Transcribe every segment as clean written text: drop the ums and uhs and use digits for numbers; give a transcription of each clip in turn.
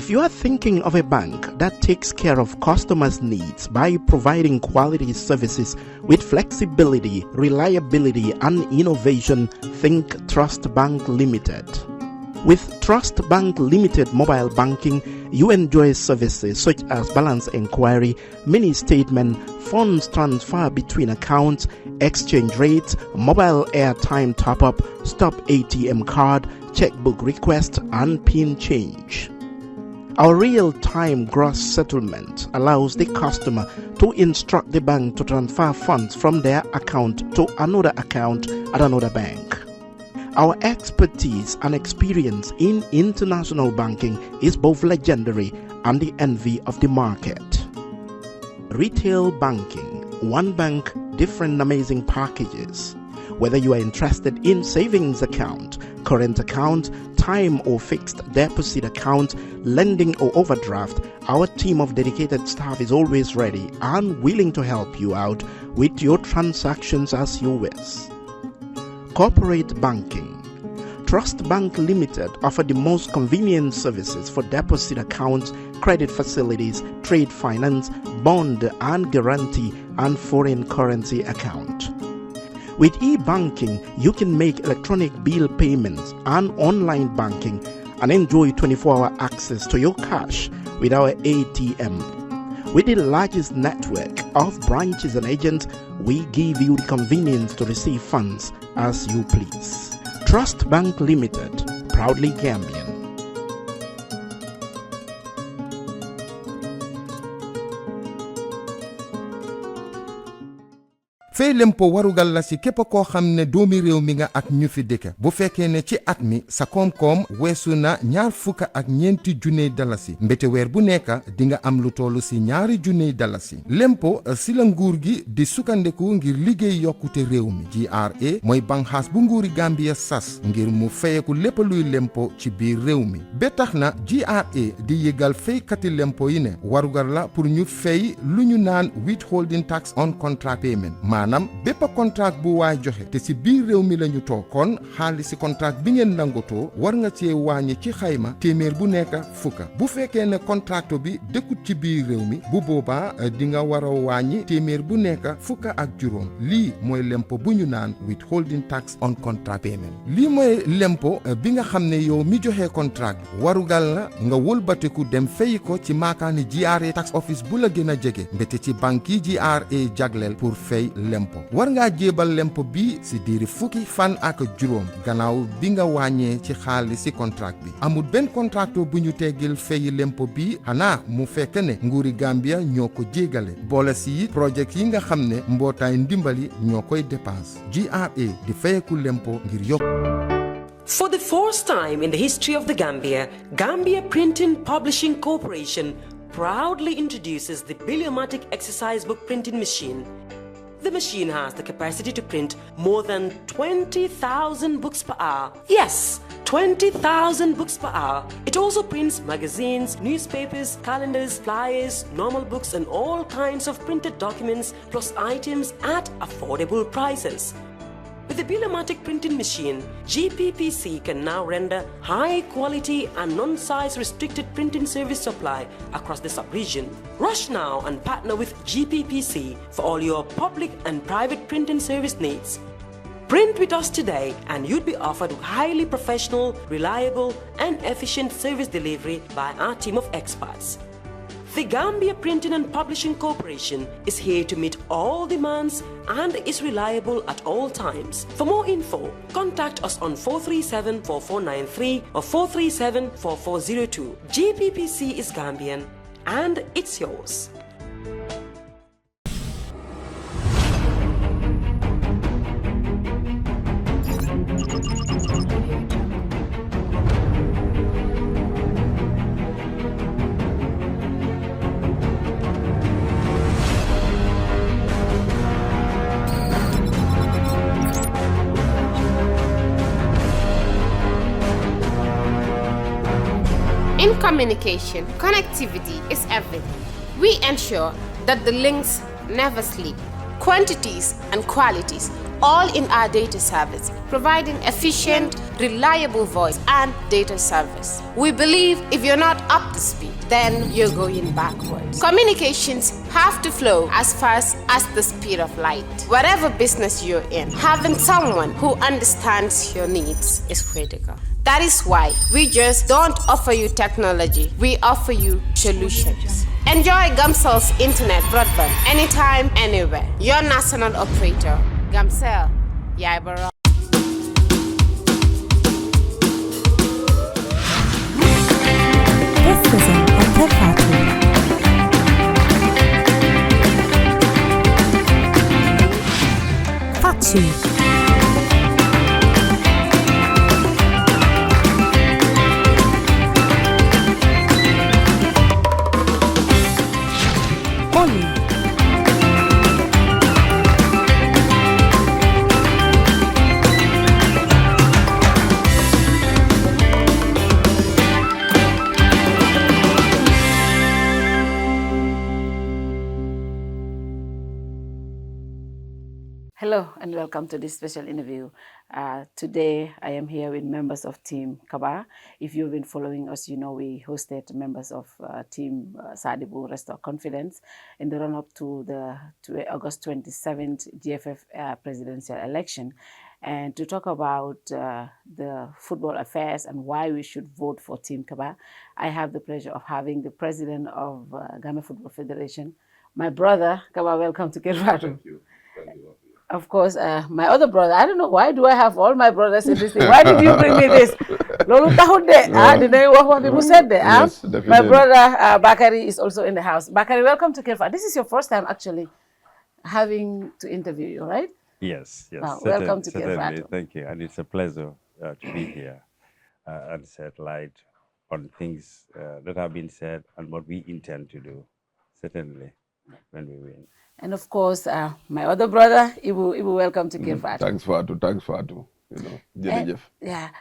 If you are thinking of a bank that takes care of customers' needs by providing quality services with flexibility, reliability, and innovation, think Trust Bank Limited. With Trust Bank Limited mobile banking, you enjoy services such as balance inquiry, mini statement, funds transfer between accounts, exchange rates, mobile airtime top-up, stop ATM card, checkbook request, and PIN change. Our real-time gross settlement allows the customer to instruct the bank to transfer funds from their account to another account at another bank. Our expertise and experience in international banking is both legendary and the envy of the market. Retail banking, one bank, different amazing packages. Whether you are interested in savings account, current account, time or fixed deposit account, lending or overdraft, our team of dedicated staff is always ready and willing to help you out with your transactions as you wish. Corporate banking. Trust Bank Limited offer the most convenient services for deposit accounts, credit facilities, trade finance, bond and guarantee, and foreign currency account. With e-banking, you can make electronic bill payments and online banking and enjoy 24-hour access to your cash with our ATM. With the largest network of branches and agents, we give you the convenience to receive funds as you please. Trust Bank Limited, proudly Gambian. Faye lempo warugal la si képp koo xam ne doomi réew mi nga ak ñu fi dëkk bu fekkee ne ci at mi sa koom-koom weesu na $24,000 dalasi mbete weer bu nekk di nga am lu tollu si $2,000 dalasi lempo si la nguur gi di sukkandeku ngir liggéey yokkute réew mi GRA mooy banxaas bu nguuri Gambia sas ngir mu fayeku lépp luy lempo ci biir réew mi ba tax na GRA di yëgal faykati lempo yi ne warugal la pour ñu fay lu ñu naan withholding tax on contract payment maanaam bépp contract bu waay joxe te si biir réew mi lañu toog kon xaalis si contract bi ngeen nangotoo war nga cee wàññi ci xayma téeméer bu nekk fukka bu fekkee ne contracto bi dëkkut ci biir réew mi bu boobaa di nga war a wàññi téeméer bu nekk fukka ak juróom lii mooy lempo bu ñu naan withholding tax on contract payment lii mooy lempo bi nga xam ne yow mi joxe contract warugal la nga wëlbatiku dem fay ko ci maakaani GRA tax office bu la gën a jege mbete ci banque yi GRA jagleel pour fay lempo war ngaa jébal lempo bi si diiri fukki fan ak juróom gannaaw bi nga wàññee ci xaalis si contract bi amul benn contracto bu ñu teggil fay lempo bi xanaa mu fekk ne nguuri Gambia ñoo ko jégale boole si projet yi nga xam ne mbootaay ndimbali ñoo koy dépense GRA di fayeku lempo ngir yokk. For the first time in the history of the Gambia, Gambia Printing Publishing Corporation proudly introduces the Bibliomatic Exercise Book Printing Machine. The machine has the capacity to print more than 20,000 books per hour. Yes, 20,000 books per hour. It also prints magazines, newspapers, calendars, flyers, normal books and all kinds of printed documents plus items at affordable prices. With the Bibliomatic Printing Machine, GPPC can now render high-quality and non-size restricted printing service supply across the sub-region. Rush now and partner with GPPC for all your public and private printing service needs. Print with us today and you'd be offered highly professional, reliable and efficient service delivery by our team of experts. The Gambia Printing and Publishing Corporation is here to meet all demands and is reliable at all times. For more info, contact us on 437-4493 or 437-4402. GPPC is Gambian and it's yours. In communication, connectivity is everything. We ensure that the links never sleep. Quantities and qualities all in our data service, providing efficient, reliable voice and data service. We believe if you're not up to speed, then you're going backwards. Communications have to flow as fast as the speed of light. Whatever business you're in, having someone who understands your needs is critical. That is why we just don't offer you technology, we offer you solutions. Enjoy Gamcel's internet broadband anytime, anywhere. Your national operator, Gamcel, Yaibara. This is a Kerr Fatou. Fatou. Hello and welcome to this special interview. Today I am here with members of Team KABA. If you've been following us, you know we hosted members of Team Sadibou Restore Confidence in the run-up to the August 27th GFF presidential election. And to talk about the football affairs and why we should vote for Team KABA, I have the pleasure of having the president of Ghana Football Federation, my brother. KABA, welcome to Kerr Fatou. Thank you. Thank you. Of course, my other brother, I don't know, why do I have all my brothers in this thing? Why did you bring me this? Lolu tahud de, did I what people said there? Yes, my brother Bakary is also in the house. Bakary, welcome to Kerr Fatou. This is your first time actually having to interview you, right? Yes, yes. Wow, welcome to Kerr Fatou. Thank you, and it's a pleasure to be here and shed light on things that have been said and what we intend to do, certainly, when we win. And of course, my other brother, Ebou, welcome to Kerr Fatou. Thanks, Fatou.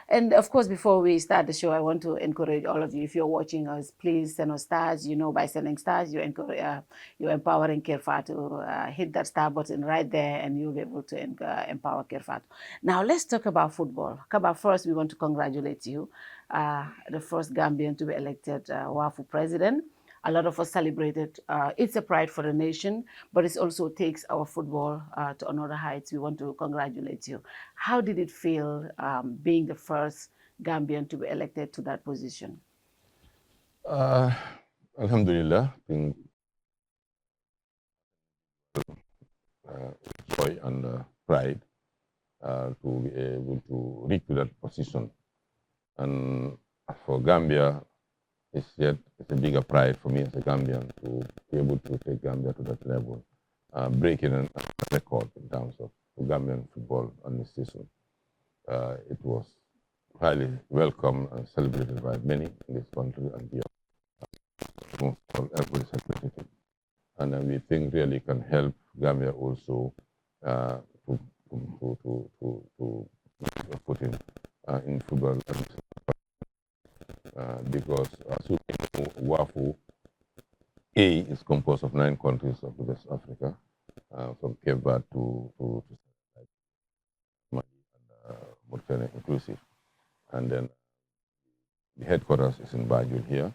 And of course, before we start the show, I want to encourage all of you, if you're watching us, please send us stars. You know, by sending stars, you're empowering Kerr Fatou. Hit that star button right there and you'll be able to empower Kerr Fatou. Now, let's talk about football. KABA, first, we want to congratulate you, the first Gambian to be elected WAFU president. A lot of us celebrated. It's a pride for the nation, but it also takes our football to another heights. We want to congratulate you. How did it feel being the first Gambian to be elected to that position? Alhamdulillah, joy and pride to be able to reach to that position. And for Gambia, it's a bigger pride for me as a Gambian to be able to take Gambia to that level, breaking a record in terms of Gambian football on this season. It was highly welcomed and celebrated by many in this country and beyond. Everybody celebrated it. And then we think really can help Gambia also to put in football. Because as you know, WAFU A is composed of 9 countries of the West Africa, from Kabba to Mali and Mauritania inclusive. And then the headquarters is in BaJo here.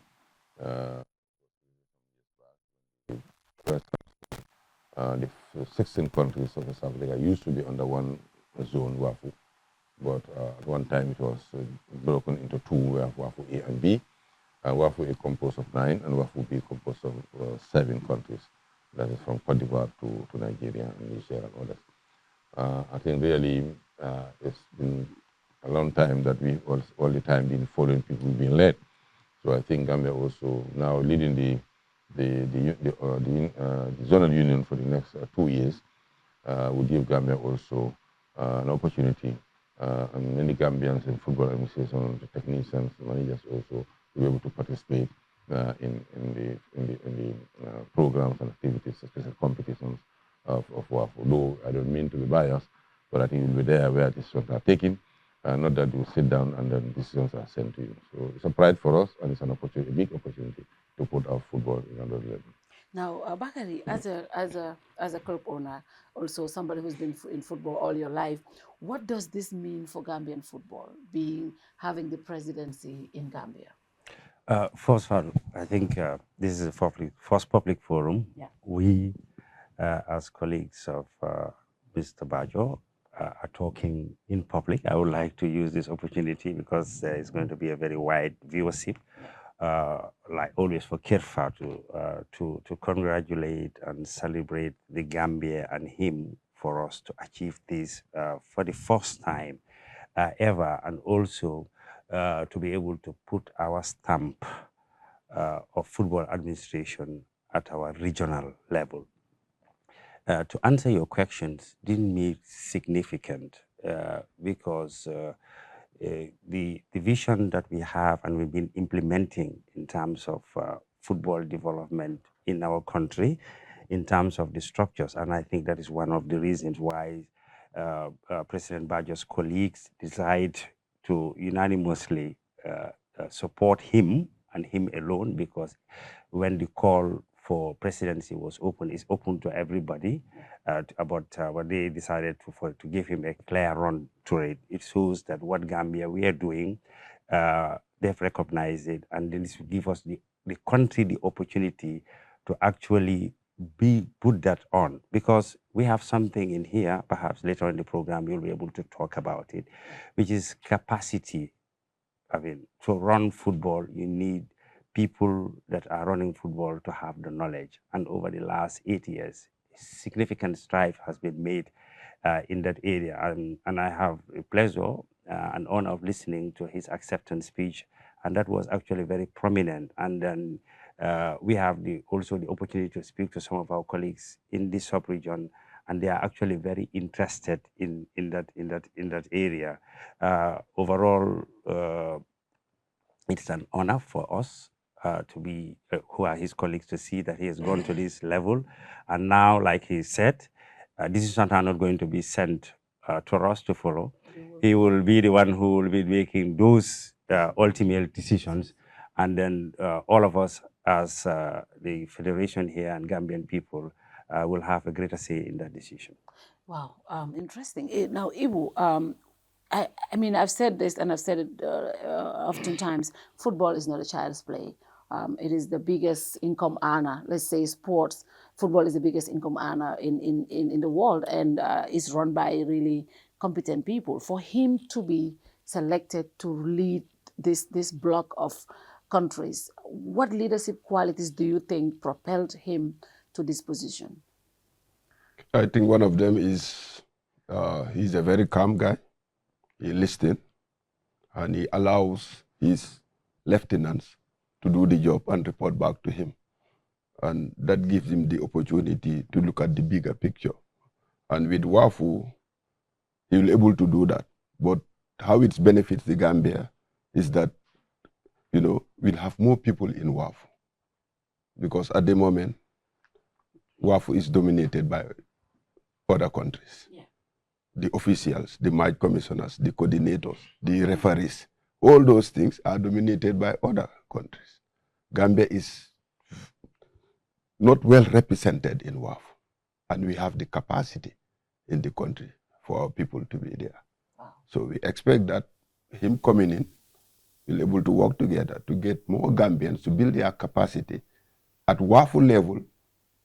The 16 countries of West Africa used to be under one zone, WAFU. But at one time it was broken into 2, where WAFU A and B. WAFU A composed of 9 and WAFU B composed of 7 countries. That is from Cote d'Ivoire to Nigeria and Niger and others. I think really it's been a long time that we all the time been following people being led. So I think Gambia also now leading the zonal union for the next 2 years will give Gambia also an opportunity. And many Gambians in football administration, the technicians, managers also to be able to participate in the programs and activities, especially competitions of WAFU. Though I don't mean to be biased, but I think you'll be there where decisions are taken, not that you sit down and then decisions are sent to you. So it's a pride for us, and it's an opportunity, a big opportunity to put our football in another level. Now, Bakary, as a club owner, also somebody who's been in football all your life, what does this mean for Gambian football, having the presidency in Gambia? First of all, I think this is a first public forum. Yeah. We, as colleagues of Mr. BaJo, are talking in public. I would like to use this opportunity because there is going to be a very wide viewership, like always for Kerr Fatou, to congratulate and celebrate the Gambia and him for us to achieve this for the first time ever, and also to be able to put our stamp of football administration at our regional level. To answer your questions, didn't mean significant because the vision that we have and we've been implementing in terms of football development in our country, in terms of the structures, and I think that is one of the reasons why President BaJo's colleagues decide to unanimously support him and him alone, because when the call for presidency was open, it's open to everybody. About what they decided to give him a clear run to it. It shows that what Gambia we are doing, they've recognized it, and this will give us the country the opportunity to actually put that on, because we have something in here. Perhaps later in the program you'll be able to talk about it, which is capacity. I mean, to run football, you need people that are running football to have the knowledge. And over the last 8 years, significant strive has been made in that area. And I have a pleasure and honor of listening to his acceptance speech. And that was actually very prominent. And then we have also the opportunity to speak to some of our colleagues in this sub-region, and they are actually very interested in that area. Overall, it's an honor for us to be, who are his colleagues, to see that he has gone to this level. And now, like he said, this is not going to be sent to us to follow. He will be the one who will be making those ultimate decisions. And then all of us as the federation here and Gambian people will have a greater say in that decision. Wow, interesting. Now, Ebou, I mean, I've said this and I've said it oftentimes, football is not a child's play. It is the biggest income earner. Let's say sports, football is the biggest income earner in the world, and is run by really competent people. For him to be selected to lead this block of countries, what leadership qualities do you think propelled him to this position? I think one of them is he's a very calm guy. He listens and he allows his lieutenants to do the job and report back to him. And that gives him the opportunity to look at the bigger picture. And with WAFU, he will be able to do that. But how it benefits the Gambia is that, you know, we'll have more people in WAFU. Because at the moment, WAFU is dominated by other countries. Yeah. The officials, the match commissioners, the coordinators, the referees, all those things are dominated by other countries. Gambia is not well represented in WAF, and we have the capacity in the country for our people to be there. Wow. So we expect that him coming in will be able to work together to get more Gambians to build their capacity at WAFU level,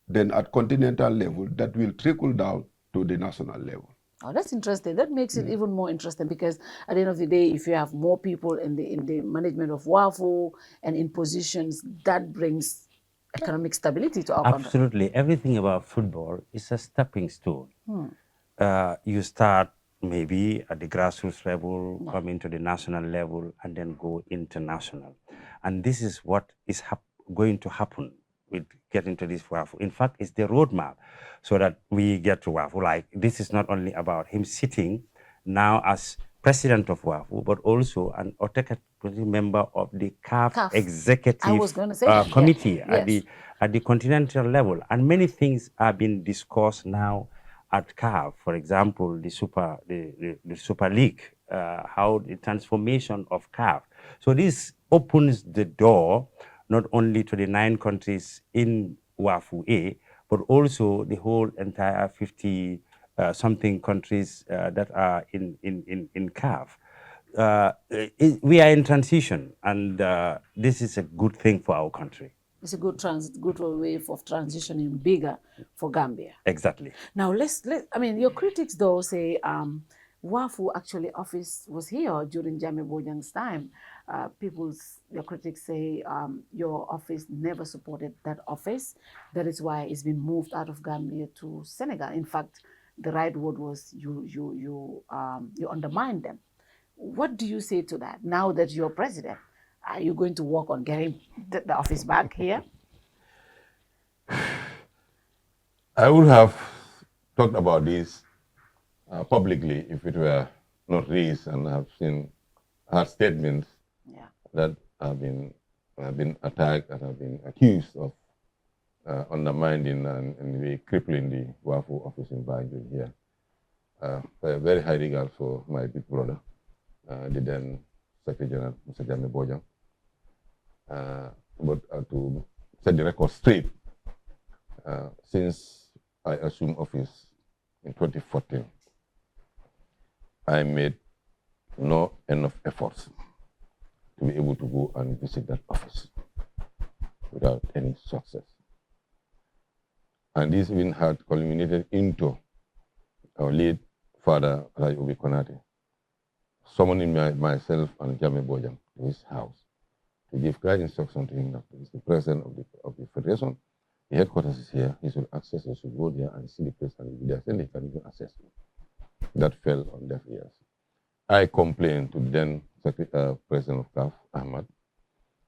then at continental level, that will trickle down to the national level. Oh, that's interesting. That makes it even more interesting, because at the end of the day, if you have more people in the management of WAFU and in positions, that brings economic stability to our country. Absolutely. Everything about football is a stepping stone. You start maybe at the grassroots level, come into the national level, and then go international. And this is what is going to happen with getting to this WAFU. In fact, it's the roadmap so that we get to WAFU. Like, this is not only about him sitting now as president of WAFU, but also an autocratic member of the CAF executive committee at the continental level. And many things are being discussed now at CAF. For example, the Super League, how the transformation of CAF. So this opens the door not only to the 9 countries in WAFU A, but also the whole entire 50 something countries that are in CAF. We are in transition, and this is a good thing for our country. It's a good way of transitioning bigger for Gambia. Exactly. Now I mean, your critics though say WAFU actually office was here during Jammeh Bojang's time. Your critics say your office never supported that office. That is why it's been moved out of Gambia to Senegal. In fact, the right word was you undermined them. What do you say to that now that you're president? Are you going to work on getting the office back here? I would have talked about this publicly if it were not raised, and I've seen hard statements that have been attacked and have been accused of undermining and crippling the WAFU office in BaJo here. Very high regard for my big brother, the then Secretary General, Mr. Jammeh Bojang. But to set the record straight, since I assumed office in 2014, I made no enough efforts to be able to go and visit that office without any success. And this even had culminated into our late father, Ebou Konate, summoning myself and Jammeh Bojang to his house to give clear instruction to him that he is the president of the federation. The headquarters is here. He should access. He should go there and see the place and be there. Then he can even assess me. That fell on deaf ears. I complained to the then president of CAF, Ahmad.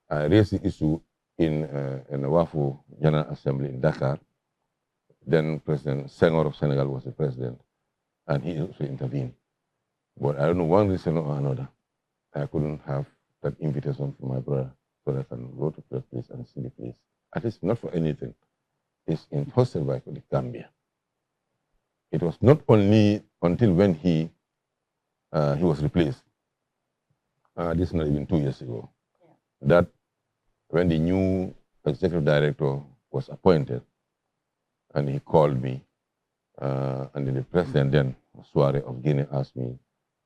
I raised the issue in the WAFU General Assembly in Dakar. Then President Senghor of Senegal was the president, and he also intervened. But I don't know, one reason or another, I couldn't have that invitation from my brother so that I can go to that place and see the place. At least not for anything. It's hosted by the Gambia. It was not only until when he was replaced, this is not even 2 years ago, that when the new executive director was appointed, and he called me, and then the president then, Suare of Guinea, asked me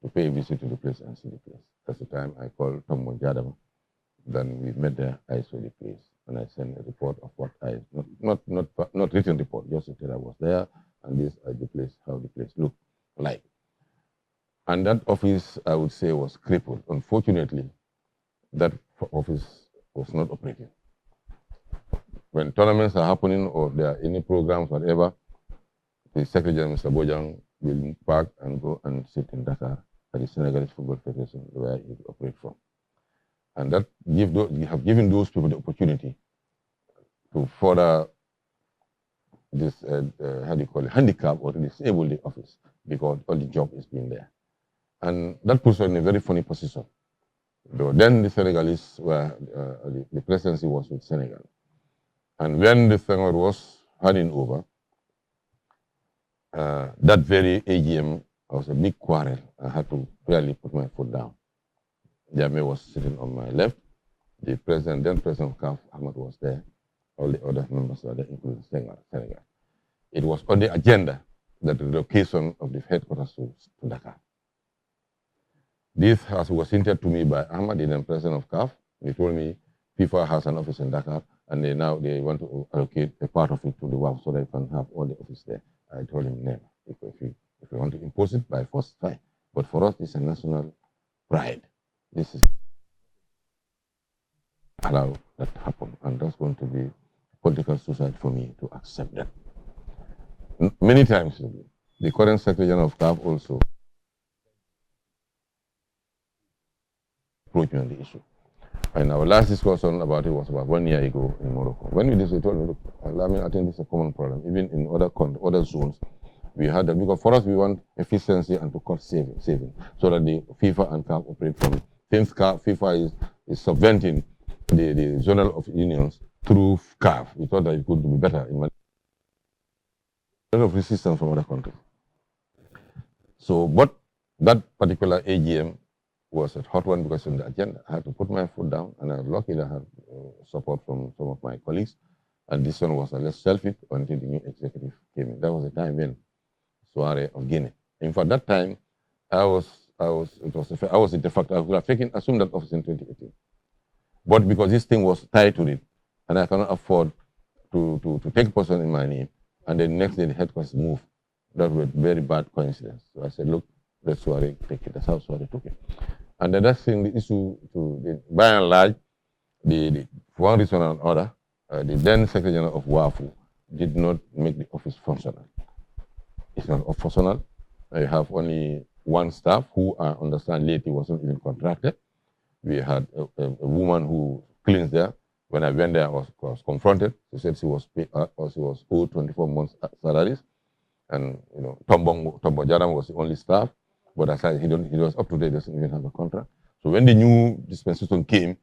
to pay a visit to the place and see the place. That's the time I called Tom Monjadama. Then we met there, I saw the place, and I sent a report of what not written report, just that I was there, and this is the place, how the place looked like. And that office, I would say, was crippled. Unfortunately, that office was not operating. When tournaments are happening or there are any programs, whatever, the Secretary General, Mr. Bojang, will park and go and sit in Dakar at the Senegalese Football Federation, where he operates from. And that you have given those people the opportunity to further this, how do you call it, handicap or to disable the office, because all the job is being there. And that puts us in a very funny position. Though then the Senegalese were, the presidency was with Senegal. And when the Senghor was handing over, that very AGM was a big quarrel. I had to really put my foot down. Jammeh was sitting on my left. The president, then president of CAF, Ahmad, was there. All the other members were there, including Senegal. It was on the agenda that the relocation of the headquarters to Dakar. This was hinted to me by Ahmad, the then president of CAF. He told me FIFA has an office in Dakar, and they want to allocate a part of it to the WAF so they can have all the office there. I told him never. If you want to impose it by force, fine. But for us, it's a national pride. This is allow that to happen, and that's going to be political suicide for me to accept that. Many times, the current Secretary General of CAF also approached me on the issue. And our last discussion about it was about 1 year ago in Morocco. When we did, he told me, look, Lamin, I think this is a common problem. Even in other zones, we had that. Because for us, we want efficiency and to cut saving, so that the FIFA and CAF operate from it. Since FIFA is subventing the zonal of unions through CAF, we thought that it could be better. In a lot of resistance from other countries. So, but that particular AGM was a hot one because on the agenda. I had to put my foot down, and I was lucky that I had support from some of my colleagues. And this one was, let's shelf it until the new executive came in. That was the time when soiree of Guinea. In fact, that time, I was the de facto. I would have assumed that office in 2018. But because this thing was tied to it, and I cannot afford to take a person in my name, and then next day the headquarters moved. That was a very bad coincidence. So I said, look, let soiree take it. That's how soiree took it. And then that's the issue by and large, for one reason or another, the then Secretary General of WAFU did not make the office functional. It's not functional. I have only one staff who I understand later wasn't even contracted. We had a woman who cleans there. When I went there, I was confronted. She said she was owed 24 months salaries. And, you know, Tombo Jaram was the only staff. But aside, he was up to date, doesn't even have a contract. So when the new dispensation came,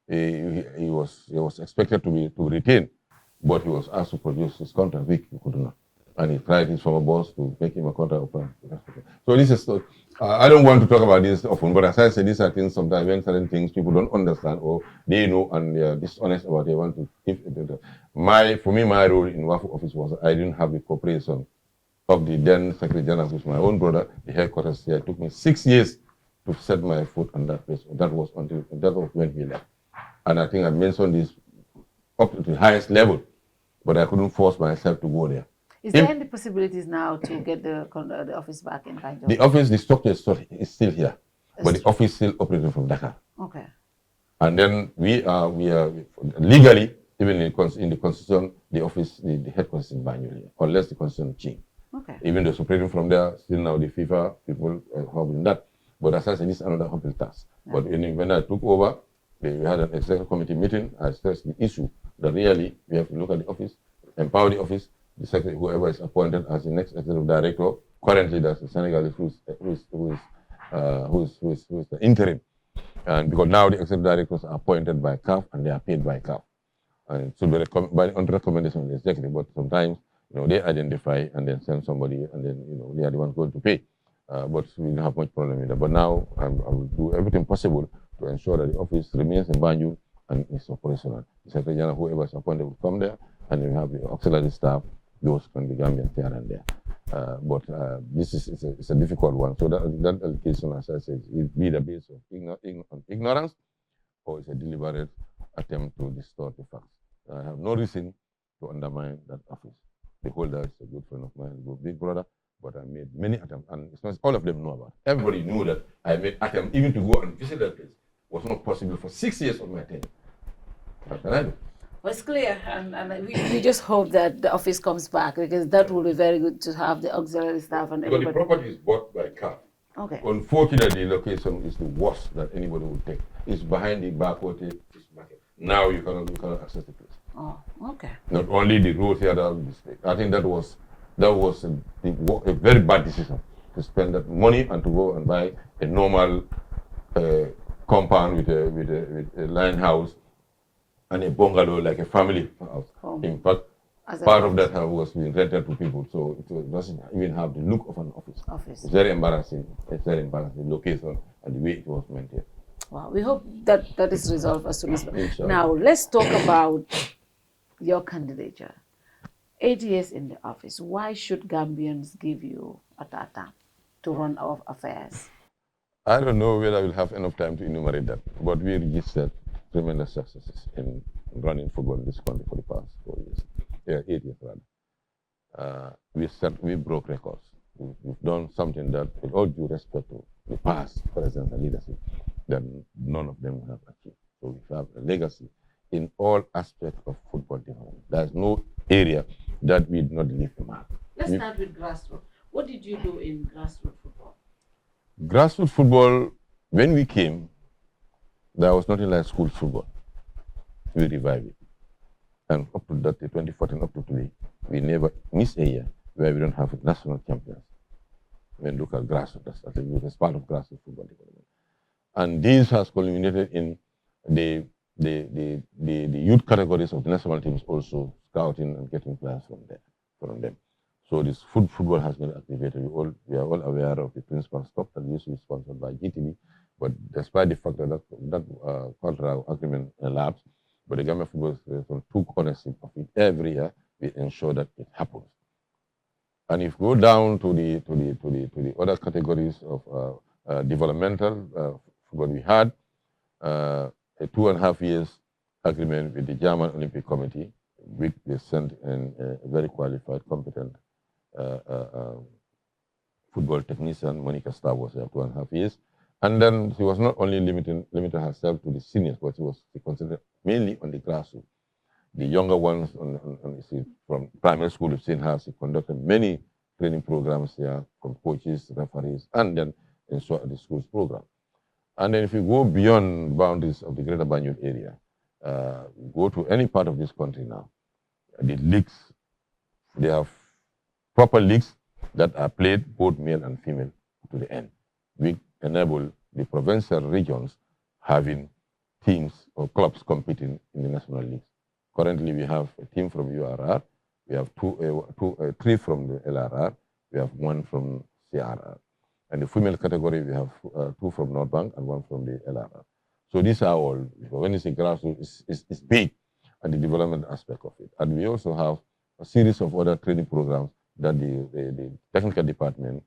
he was expected to retain, but he was asked to produce his contract, which he could not. And he tried his former boss to make him a contract. So this is, I don't want to talk about this often, but as I said, these are things sometimes when certain things people don't understand or they know and they are dishonest about it, they want to give it. For me, my role in WAFU office was I didn't have the cooperation of the then Secretary General, who's my own brother, the headquarters here. It took me 6 years to set my foot on that place. That was when he left. And I think I mentioned this up to the highest level, but I couldn't force myself to go there. Is there any possibilities now to get the office back in BaJo? The office, the structure is still here, but the office is still operating from Dakar. Okay. And then we are legally, even in the constitution, the office, the headquarters is in BaJo here, unless the constitution change. Okay. Even though operating from there, still now the FIFA people are in that. But as I said, this is another humble task. Yeah. But when I took over, we had an executive committee meeting. I stressed the issue that really we have to look at the office, empower the office, the secretary, whoever is appointed as the next executive director. Currently, that's the Senegalese who is the interim. And because now the executive directors are appointed by CAF and they are paid by CAF. And it should be on recommendation of the executive, but sometimes they identify and then send somebody and then they are the ones going to pay. But we don't have much problem with that. But now I will do everything possible to ensure that the office remains in BaJo and is operational. The Secretary General, whoever is appointed, will come there, and we have the auxiliary staff. Those can be Gambian here and there. But this is a difficult one. So that allocation, as I said, is either based on ignorance or it's a deliberate attempt to distort the facts. I have no reason to undermine that office. The holder is a good friend of mine, a big brother, but I made many attempts, and it's not all of them know about it. Everybody knew that I made attempts even to go and visit that place. It was not possible for 6 years of my tenure. What can I do? Well, it's clear, and we just hope that the office comes back, because that will be very good to have the auxiliary staff and everybody. But the property is bought by CAF. Okay. Unfortunately, the location is the worst that anybody would take. It's behind the Bakary market. Now you cannot access the place. Oh, okay. Not only the road here, that was a mistake. I think that was a very bad decision to spend that money and to go and buy a normal compound with a line house and a bungalow like a family house. Oh. In fact, part of that house was being rented to people, so it doesn't even have the look of an office. It's very embarrassing. It's very embarrassing location and the way it was maintained. Wow, we hope that is resolved as soon as possible. Now, let's talk about your candidature. 8 years in the office. Why should Gambians give you a time to run our affairs? I don't know whether I will have enough time to enumerate that, but we registered tremendous successes in running football in this country for the past 4 years. 8 years rather. We broke records. We've done something that, with all due respect to the past presidents and leadership, that none of them have achieved. So we have a legacy in all aspects of football development. There's no area that we did not leave a mark. Let's start with grassroots. What did you do in grassroots football? Grassroots football, when we came, there was nothing like school football. We revived it. And up to that, 2014, up to today, we never miss a year where we don't have national champions. When you look at grassroots, that's part of grassroots football development. And this has culminated in the youth categories of the national teams also scouting and getting players from them. So this football has been activated. We are all aware of the principal stock that used to be sponsored by GTB, but despite the fact that contract agreement elapsed, But the Gambia Football Federation took ownership of it every year. We ensure that it happens. And if you go down to the other categories of developmental football, we had a 2.5 years agreement with the German Olympic Committee, which they sent in a very qualified, competent football technician. Monica Starr was there 2.5 years. And then she was not only limiting herself to the seniors, but she concentrated mainly on the grassroots. The younger ones from primary school, we've seen her. She conducted many training programs here from coaches, referees, and then ensure the school's program. And then if you go beyond boundaries of the Greater Banjul area, go to any part of this country now, the leagues, they have proper leagues that are played both male and female to the end. We enable the provincial regions having teams or clubs competing in the national leagues. Currently, we have a team from URR, we have three from the LRR, we have one from CRR. And the female category, we have 2 from North Bank and 1 from the LRR. So these are all, when you say grassroots, it's big and the development aspect of it. And we also have a series of other training programs that the technical department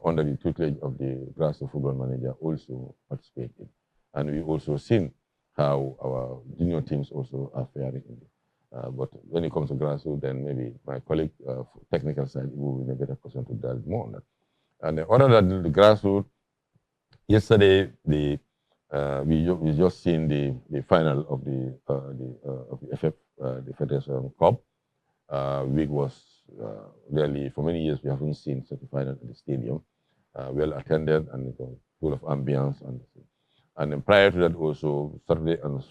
under the tutelage of the grassroots football manager also participate in. And we also seen how our junior teams also are faring in it. But when it comes to grassroots, then maybe my colleague technical side will be in a better position to delve more on that. And other than the grassroots, yesterday we just seen the final of the FF, the Federation Cup, which was really, for many years we haven't seen such a final at the stadium. Well attended and it was full of ambience. And then prior to that also, Saturday and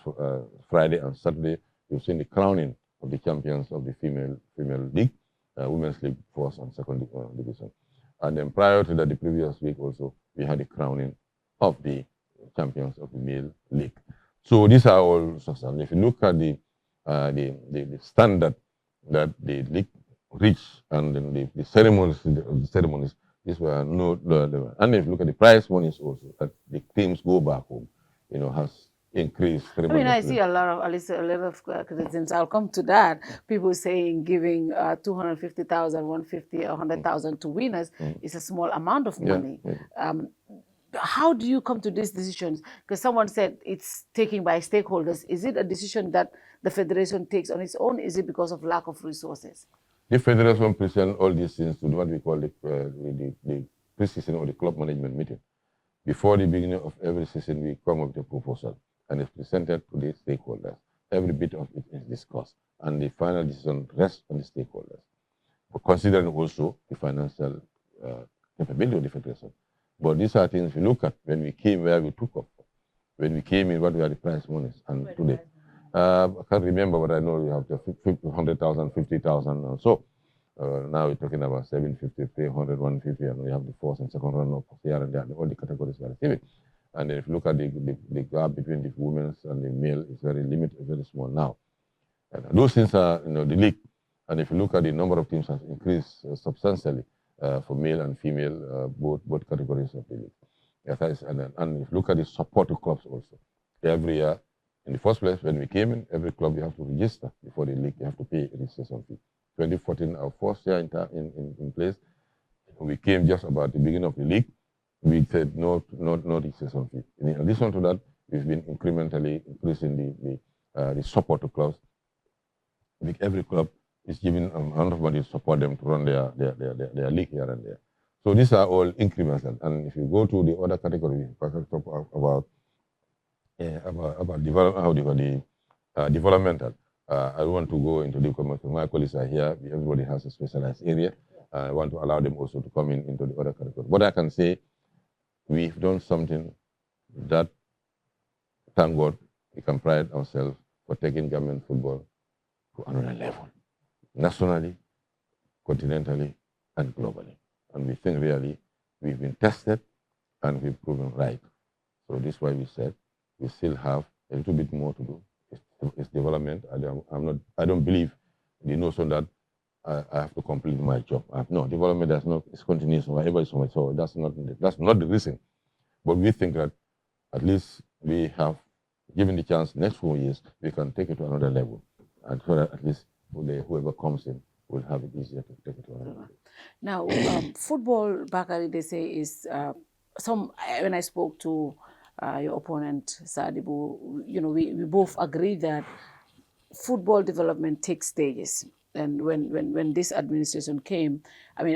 Friday and Saturday, we've seen the crowning of the champions of the female league, Women's League, 1st and 2nd division. And then prior to that, the previous week also, we had the crowning of the champions of the male league. So these are all successful. If you look at the standard that the league reached and then the ceremonies, these were no lower. And if you look at the prize monies also, that the teams go back home, has increased. I mean, I see a lot of criticisms. I'll come to that. People saying giving 250,000, 150, 100,000 to winners is a small amount of money. Yeah. How do you come to these decisions? Because someone said it's taken by stakeholders. Is it a decision that the federation takes on its own? Is it because of lack of resources? The federation presents all these things to what we call the pre-season or the club management meeting. Before the beginning of every season, we come up with a proposal and it's presented to the stakeholders. Every bit of it is discussed and the final decision rests on the stakeholders. But considering also the financial capability of the federation. But these are things we look at when we came where we took up. When we came in, what were the prize monies? And today, I can't remember, but I know we have the 100,000, 50,000 and so. Now we're talking about 750, 300, 150, and we have the 4th and 2nd run up here and there, all the categories are receiving. And if you look at the gap between the women's and the male, it's very limited, very small now. And those things are, the league. And if you look at the number of teams has increased substantially for male and female, both categories of the league. Yes, and if you look at the support to clubs also, every year, in the first place, when we came in, every club you have to register before the league, you have to pay a registration fee. 2014, our first year in place, we came just about the beginning of the league, we said no registration fee. In addition to that, we've been incrementally increasing the support to clubs. I think every club is giving amount of money to support them to run their league here and there. So these are all incremental. And if you go to the other category, we can talk about developmental. I don't want to go into the commercial. My colleagues are here. Everybody has a specialized area. I want to allow them also to come into the other category. But I can say we've done something that, thank God, we can pride ourselves for taking Gambian football to another level, nationally, continentally, and globally. And we think really we've been tested and we've proven right. So this is why we said we still have a little bit more to do. It's development. I don't believe the notion that I have to complete my job. No, development it's continuous wherever it's on. So that's not the reason. But we think that at least we have given the chance, next 4 years, we can take it to another level. And so that at least whoever comes in will have it easier to take it to another level. Now, football, Bakary, they say, is when I spoke to your opponent, Sadibu, you know, we both agree that football development takes stages. And when this administration came, I mean,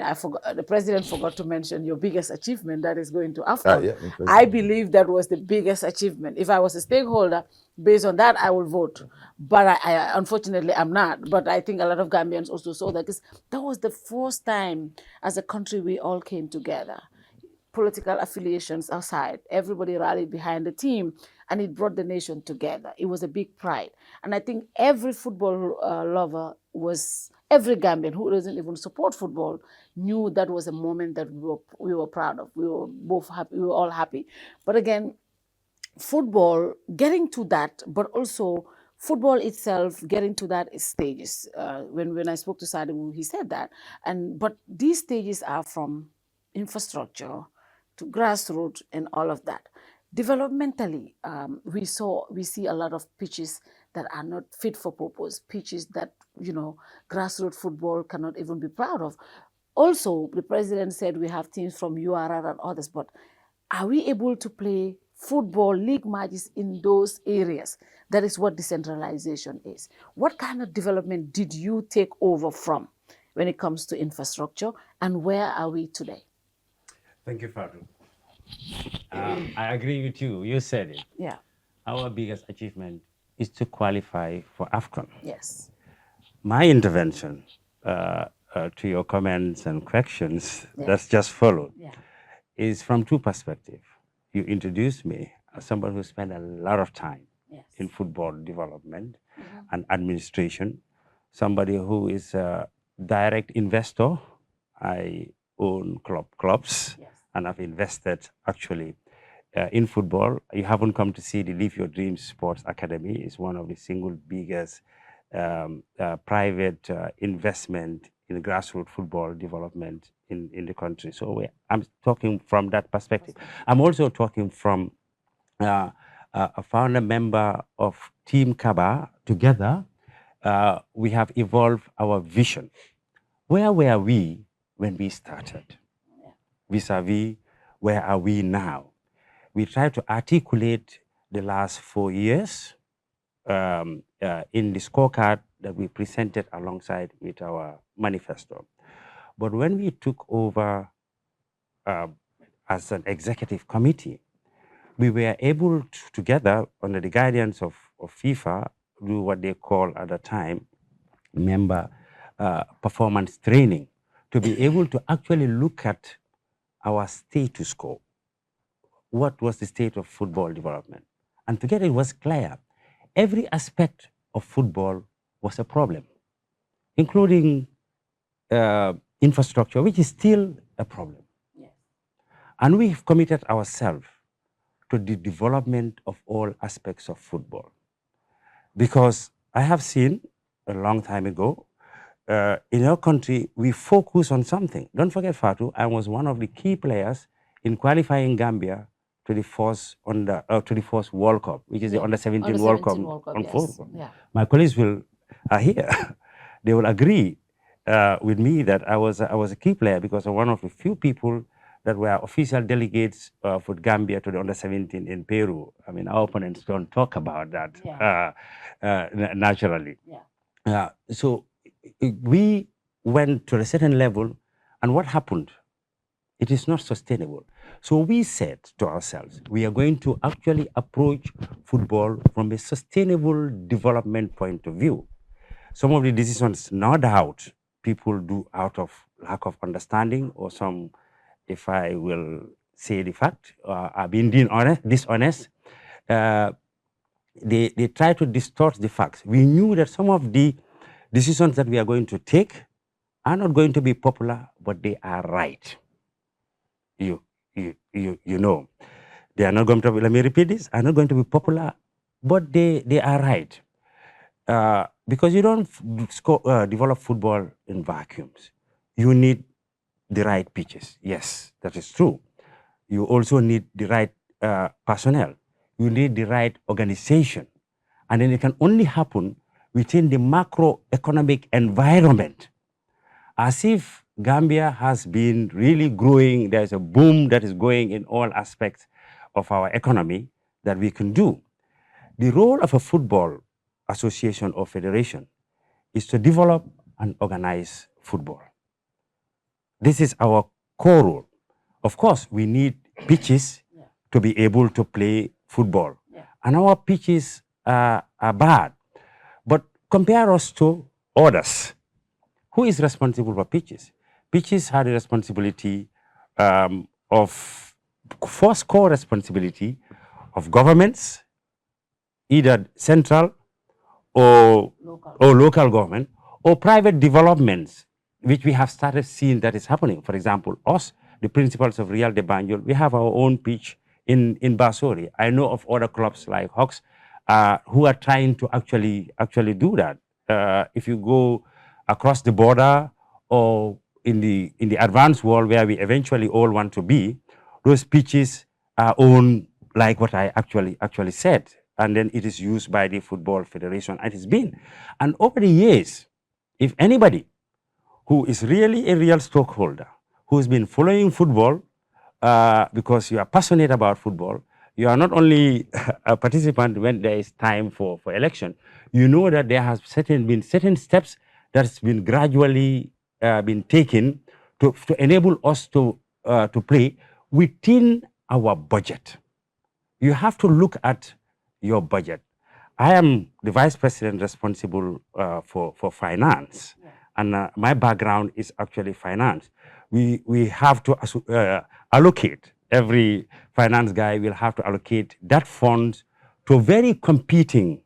the president forgot to mention your biggest achievement, that is going to AFCON. Yeah, I believe that was the biggest achievement. If I was a stakeholder, based on that, I will vote. But I unfortunately, I'm not. But I think a lot of Gambians also saw that, because that was the first time as a country we all came together. Political affiliations aside, everybody rallied behind the team, and it brought the nation together. It was a big pride. And I think every football lover every Gambian who doesn't even support football knew that was a moment that we were proud of. We were both happy, we were all happy. But again, football, getting to that, but also football itself getting to that stages. When I spoke to Sadibu, he said that. But these stages are from infrastructure to grassroots and all of that. Developmentally, we see a lot of pitches that are not fit for purpose, pitches that, you know, grassroots football cannot even be proud of. Also, the president said we have teams from URR and others, but are we able to play football league matches in those areas? That is what decentralization is. What kind of development did you take over from when it comes to infrastructure, and where are we today? Thank you, Fatou. I agree with you. You said it. Yeah. Our biggest achievement is to qualify for AFCON. Yes. My intervention to your comments and questions that's just followed is from two perspectives. You introduced me as somebody who spent a lot of time in football development and administration, somebody who is a direct investor. I own clubs, and I've invested actually in football. You haven't come to see the Live Your Dreams Sports Academy. It's one of the single biggest private investment in grassroots football development in the country. So I'm talking from that perspective. I'm also talking from a founder member of Team KABA. Together, we have evolved our vision. Where were we when we started? Vis-a-vis, where are we now? We try to articulate the last 4 years in the scorecard that we presented alongside with our manifesto. But when we took over as an executive committee, we were able to, together under the guidance of FIFA, do what they call at the time member performance training, to be able to actually look at our status quo. What was the state of football development? And together it was clear. Every aspect of football was a problem, including infrastructure, which is still a problem. Yes. And we've committed ourselves to the development of all aspects of football. Because I have seen a long time ago, in our country, we focus on something. Don't forget, Fatou, I was one of the key players in qualifying Gambia to the first World Cup, which is the Under-17 World Cup. Yes. Yeah. My colleagues are here. They will agree with me that I was a key player because I'm one of the few people that were official delegates for Gambia to the Under-17 in Peru. I mean, our opponents don't talk about that naturally. Yeah. So we went to a certain level, and what happened? It is not sustainable. So we said to ourselves, we are going to actually approach football from a sustainable development point of view. Some of the decisions, no doubt, people do out of lack of understanding, or some, if I will say the fact, are being dishonest. They try to distort the facts. We knew that some of the decisions that we are going to take are not going to be popular, but they are right. You know, they are not going to be, let me repeat this, are not going to be popular, but they are right. Because you don't develop football in vacuums. You need the right pitches. Yes, that is true. You also need the right personnel. you need the right organization. And then it can only happen within the macroeconomic environment. As if Gambia has been really growing, there's a boom that is going in all aspects of our economy that we can do. The role of a football association or federation is to develop and organize football. This is our core role. Of course, we need pitches to be able to play football. And our pitches are bad. But compare us to others. Who is responsible for pitches? Pitches have the responsibility of, first core responsibility of governments, either central or local government, or private developments, which we have started seeing that is happening. For example, us, the principals of Real de Banjul, we have our own pitch in Basori. I know of other clubs like Hawks who are trying to actually do that. If you go across the border or in the advanced world where we eventually all want to be, those pitches are owned like what I actually said. And then it is used by the Football Federation. It has been. And over the years, if anybody who is really a real stockholder, who has been following football because you are passionate about football, you are not only a participant when there is time for election, you know that there has been certain steps that has been gradually been taken to enable us to play within our budget. You have to look at your budget. I am the vice president responsible for finance, and my background is actually finance. We have to allocate, every finance guy will have to allocate that fund to very competing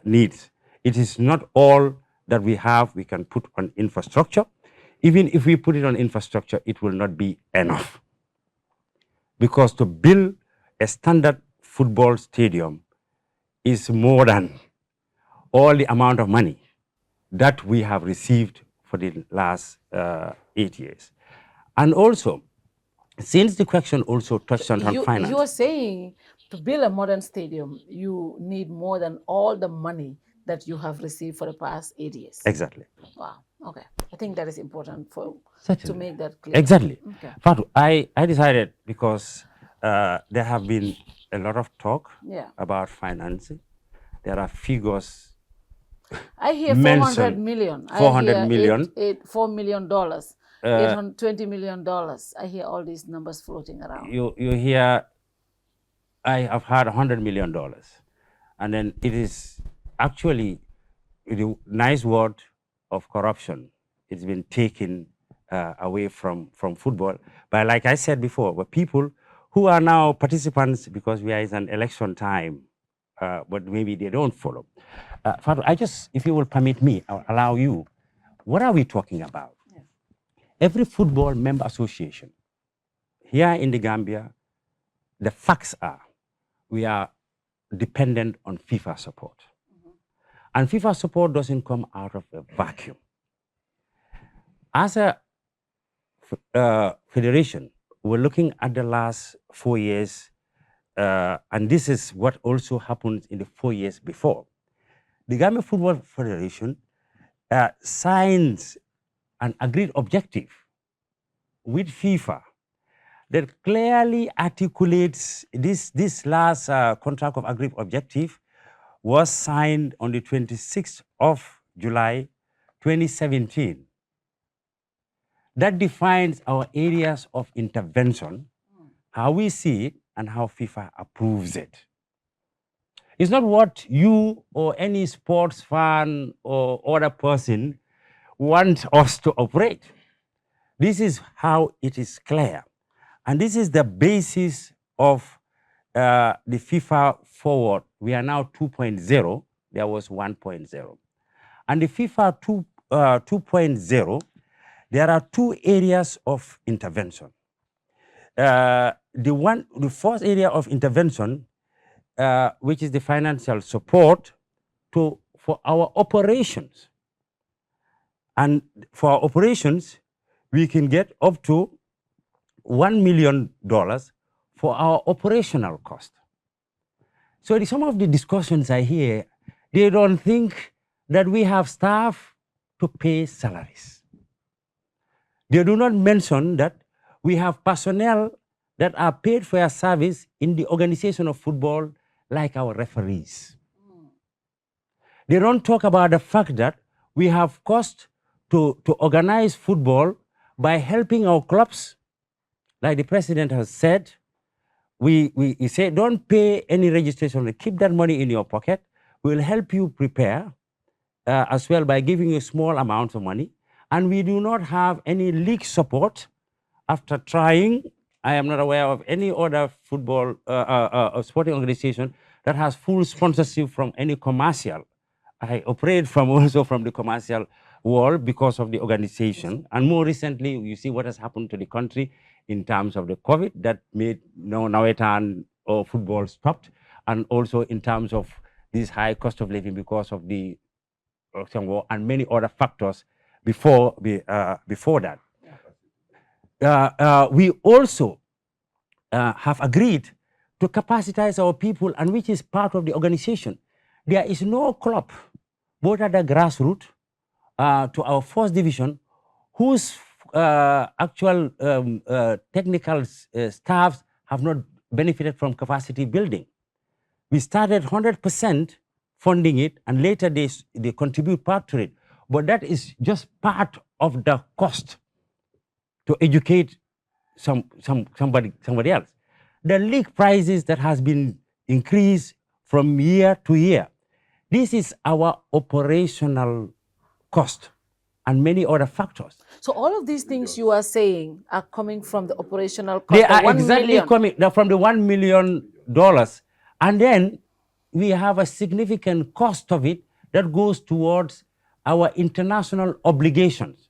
needs. It is not all that we can put on infrastructure. Even if we put it on infrastructure, it will not be enough. Because to build a standard football stadium is more than all the amount of money that we have received for the last 8 years. And also, since the question also touched on finance. You are saying to build a modern stadium, you need more than all the money that you have received for the past 8 years. Exactly. Wow. Okay. I think that is important to make that clear. Exactly. Okay. Fatou, I decided because there have been a lot of talk about financing. There are figures. I hear 400 million. 400 million. $4 million. $820 million. I hear all these numbers floating around. You hear, I have heard $100 million. And then it is actually the nice word of corruption. It's been taken away from football. But like I said before, the people who are now participants, because we are in an election time, but maybe they don't follow. Fatou, if you will permit me, I'll allow you. What are we talking about? Yes. Every football member association here in the Gambia, the facts are we are dependent on FIFA support. And FIFA support doesn't come out of a vacuum. As a federation, we're looking at the last 4 years, and this is what also happened in the 4 years before. The Gambia Football Federation signs an agreed objective with FIFA that clearly articulates this last contract of agreed objective was signed on the 26th of July, 2017. That defines our areas of intervention, how we see it, and how FIFA approves it. It's not what you or any sports fan or other person want us to operate. This is how it is clear. And this is the basis of the FIFA forward. We are now 2.0. There was 1.0. And the FIFA 2.0, there are two areas of intervention. The first area of intervention, which is the financial support for our operations. And for our operations, we can get up to $1 million for our operational cost. So some of the discussions I hear, they don't think that we have staff to pay salaries. They do not mention that we have personnel that are paid for their service in the organization of football, like our referees. They don't talk about the fact that we have cost to organize football by helping our clubs. Like the president has said, we say, don't pay any registration, keep that money in your pocket. We'll help you prepare as well by giving you small amounts of money. And we do not have any league support. After trying, I am not aware of any other football sporting organization that has full sponsorship from any commercial. I operate also from the commercial world because of the organization. And more recently, you see what has happened to the country in terms of the COVID that made Nawetan or football stopped. And also in terms of this high cost of living because of the war and many other factors before that. We also have agreed to capacitize our people, and which is part of the organization. There is no club, both at the grassroots to our first division, whose actual technical staffs have not benefited from capacity building. We started 100% funding it, and later they contribute part to it. But that is just part of the cost to educate somebody else. The league prices that has been increased from year to year. This is our operational cost and many other factors. So all of these things you are saying are coming from the operational cost. They are exactly coming from the $1 million. And then we have a significant cost of it that goes towards our international obligations,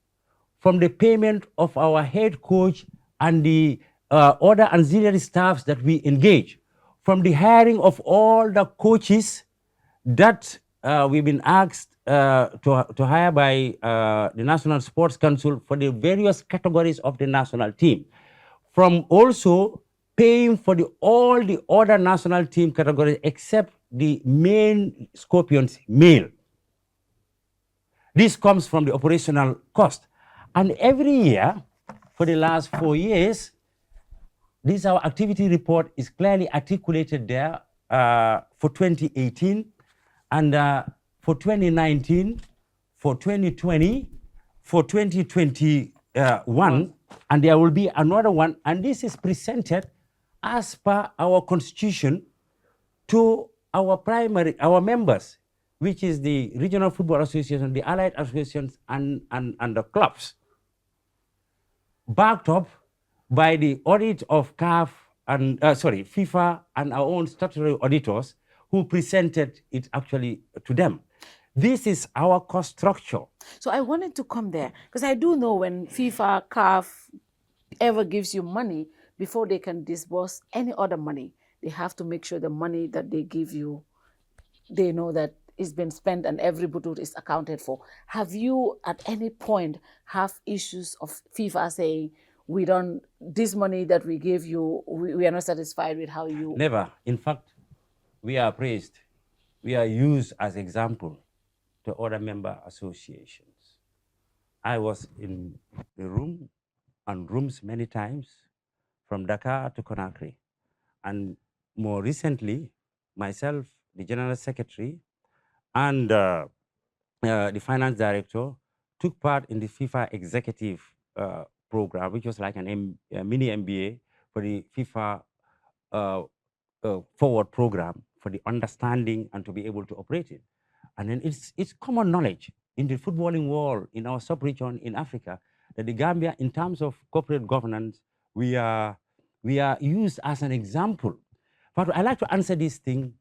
from the payment of our head coach and the other auxiliary staffs that we engage, from the hiring of all the coaches that we've been asked to hire by the National Sports Council for the various categories of the national team, from also paying for all the other national team categories except the main Scorpions male. This comes from the operational cost. And every year, for the last 4 years, our activity report is clearly articulated there for 2018, and for 2019, for 2020, for 2021, and there will be another one. And this is presented as per our constitution to our members, which is the Regional Football Association, the Allied Associations, and the clubs, backed up by the audit of FIFA and our own statutory auditors who presented it actually to them. This is our cost structure. So I wanted to come there because I do know when FIFA, CAF ever gives you money, before they can disburse any other money, they have to make sure the money that they give you, they know that it's been spent and every butut is accounted for. Have you at any point have issues of FIFA saying, this money that we gave you, we are not satisfied with how you... Never. In fact, we are praised. We are used as example to other member associations. I was in the room and rooms many times, from Dakar to Conakry. And more recently, myself, the General Secretary, and the Finance Director took part in the FIFA Executive Program, which was like a mini MBA for the FIFA Forward Program for the understanding and to be able to operate it. And then it's common knowledge in the footballing world, in our sub-region in Africa, that the Gambia, in terms of corporate governance, we are used as an example. But I like to answer this thing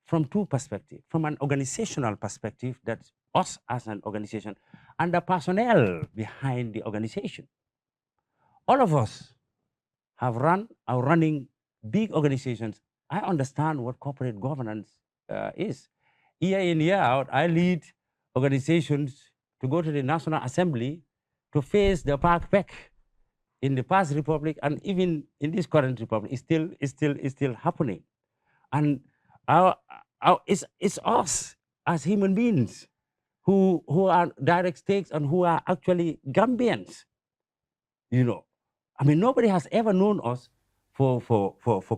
from two perspectives. From an organizational perspective, that's us as an organization, and the personnel behind the organization. All of us are running big organizations. I understand what corporate governance is. Year in, year out, I lead organizations to go to the National Assembly to face the park pack. In the past republic, and even in this current republic, is still happening. And It's us as human beings who are direct stakes and who are actually Gambians. You know, I mean, nobody has ever known us for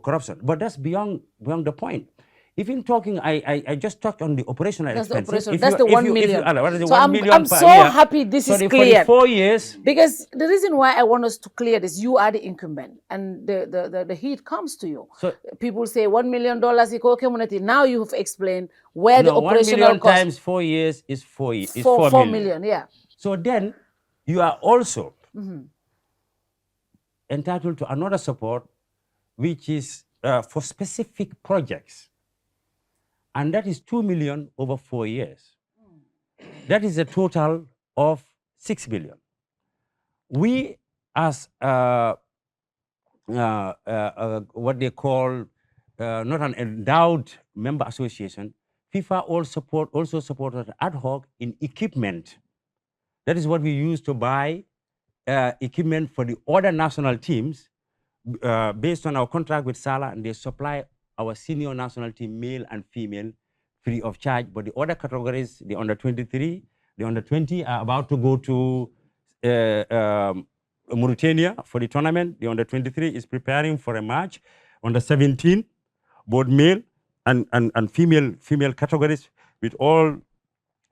corruption, but that's beyond the point. Even talking, I just talked on the operational That's the expenses. operation. That's the 1 million. What is the So 1 I'm million per so year? happy this is For clear. the 4 years. Because the reason why I want us to clear this, you are the incumbent, and the heat comes to you. So people say $1 million community. Now you have explained where the no, 1 operational million cost. times 4 years is 4 4 million. million, yeah. So then you are also entitled to another support, which is for specific projects. And that is 2 million over 4 years. That is a total of 6 million. We, as what they call not an endowed member association, FIFA also supported ad hoc in equipment. That is what we use to buy equipment for the other national teams based on our contract with Salah, and they supply our senior national team, male and female, free of charge. But the other categories, the under 23, the under 20, are about to go to Mauritania for the tournament. The under 23 is preparing for a match. Under 17, both male and female categories with all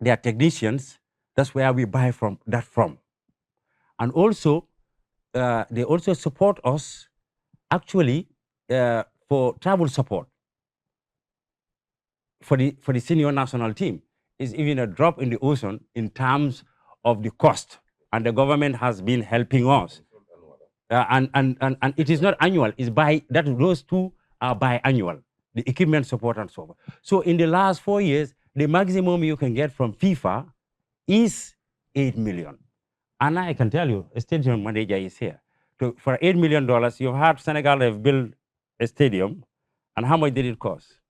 their technicians. That's where we buy from. And also, they also support us actually for travel support for the senior national team. Is even a drop in the ocean in terms of the cost, and the government has been helping us. And it is not annual; it's those two are biannual, the equipment support and so on. So in the last 4 years, the maximum you can get from FIFA is 8 million. And I can tell you, a stadium manager is here. For $8 million, you've had Senegal have built a stadium, and how much did it cost?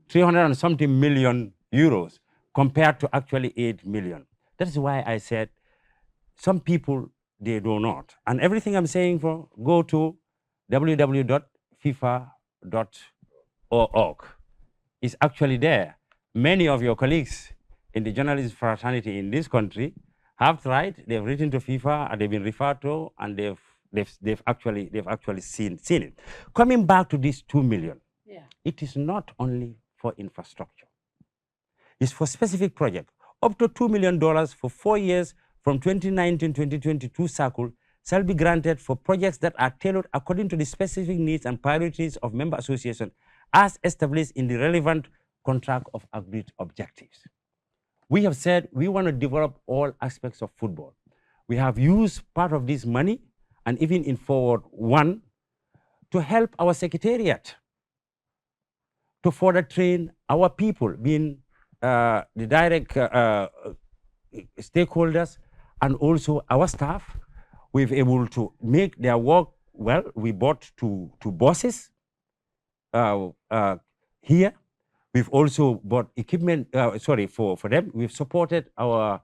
300 and something million euros compared to actually 8 million. That is why I said some people, they do not. And everything I'm saying go to www.fifa.org. It's actually there. Many of your colleagues in the journalist fraternity in this country have tried. They've written to FIFA and they've been referred to, and they've actually seen it. Coming back to this 2 million, it is not only for infrastructure. It's for specific projects. Up to $2 million for 4 years from 2019-2022 cycle shall be granted for projects that are tailored according to the specific needs and priorities of member association as established in the relevant contract of agreed objectives. We have said we want to develop all aspects of football. We have used part of this money, and even in Forward 1, to help our secretariat to further train our people, being the direct stakeholders and also our staff. We've been able to make their work well. We bought two buses here. We've also bought equipment, for them. We've supported our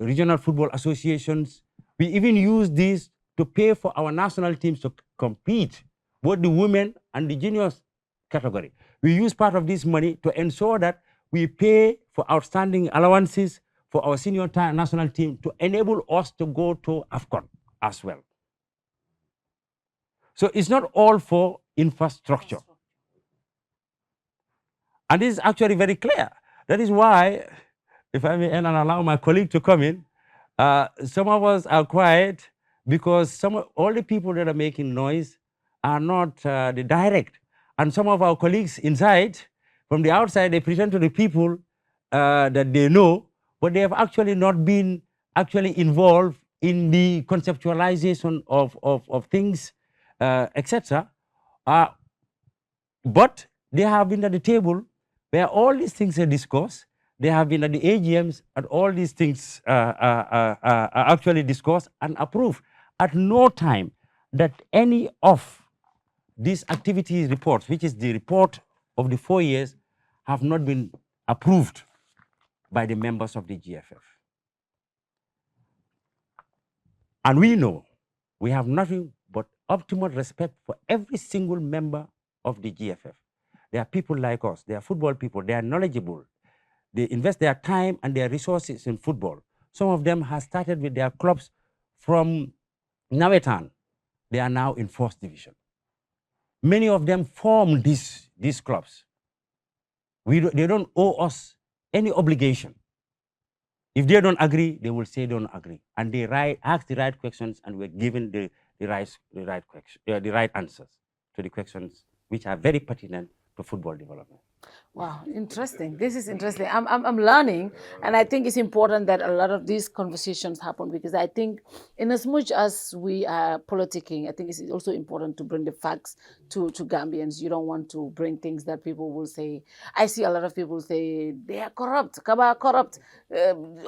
regional football associations. We even use this to pay for our national teams to compete, both the women and the juniors category. We use part of this money to ensure that we pay for outstanding allowances for our senior national team to enable us to go to AFCON as well. So it's not all for infrastructure. And this is actually very clear. That is why, if I may and allow my colleague to come in, some of us are quiet because all the people that are making noise are not the direct. And some of our colleagues inside, from the outside, they pretend to the people that they know, but they have actually not been actually involved in the conceptualization of things, etc. But they have been at the table where all these things are discussed. They have been at the AGMs, and all these things are actually discussed and approved. At no time that any of these activity reports, which is the report of the 4 years, have not been approved by the members of the GFF. And we know we have nothing but optimal respect for every single member of the GFF. They are people like us. They are football people. They are knowledgeable. They invest their time and their resources in football. Some of them have started with their clubs from Nawetan. They are now in 4th division. Many of them formed these clubs. They don't owe us any obligation. If they don't agree, they will say they don't agree. And they ask the right questions, and we're given the right answers to the questions, which are very pertinent to football development. Wow, interesting. This is interesting. I'm learning, and I think it's important that a lot of these conversations happen, because I think in as much as we are politicking, I think it's also important to bring the facts to Gambians. You don't want to bring things that people will say. I see a lot of people say they are corrupt, KABA are corrupt,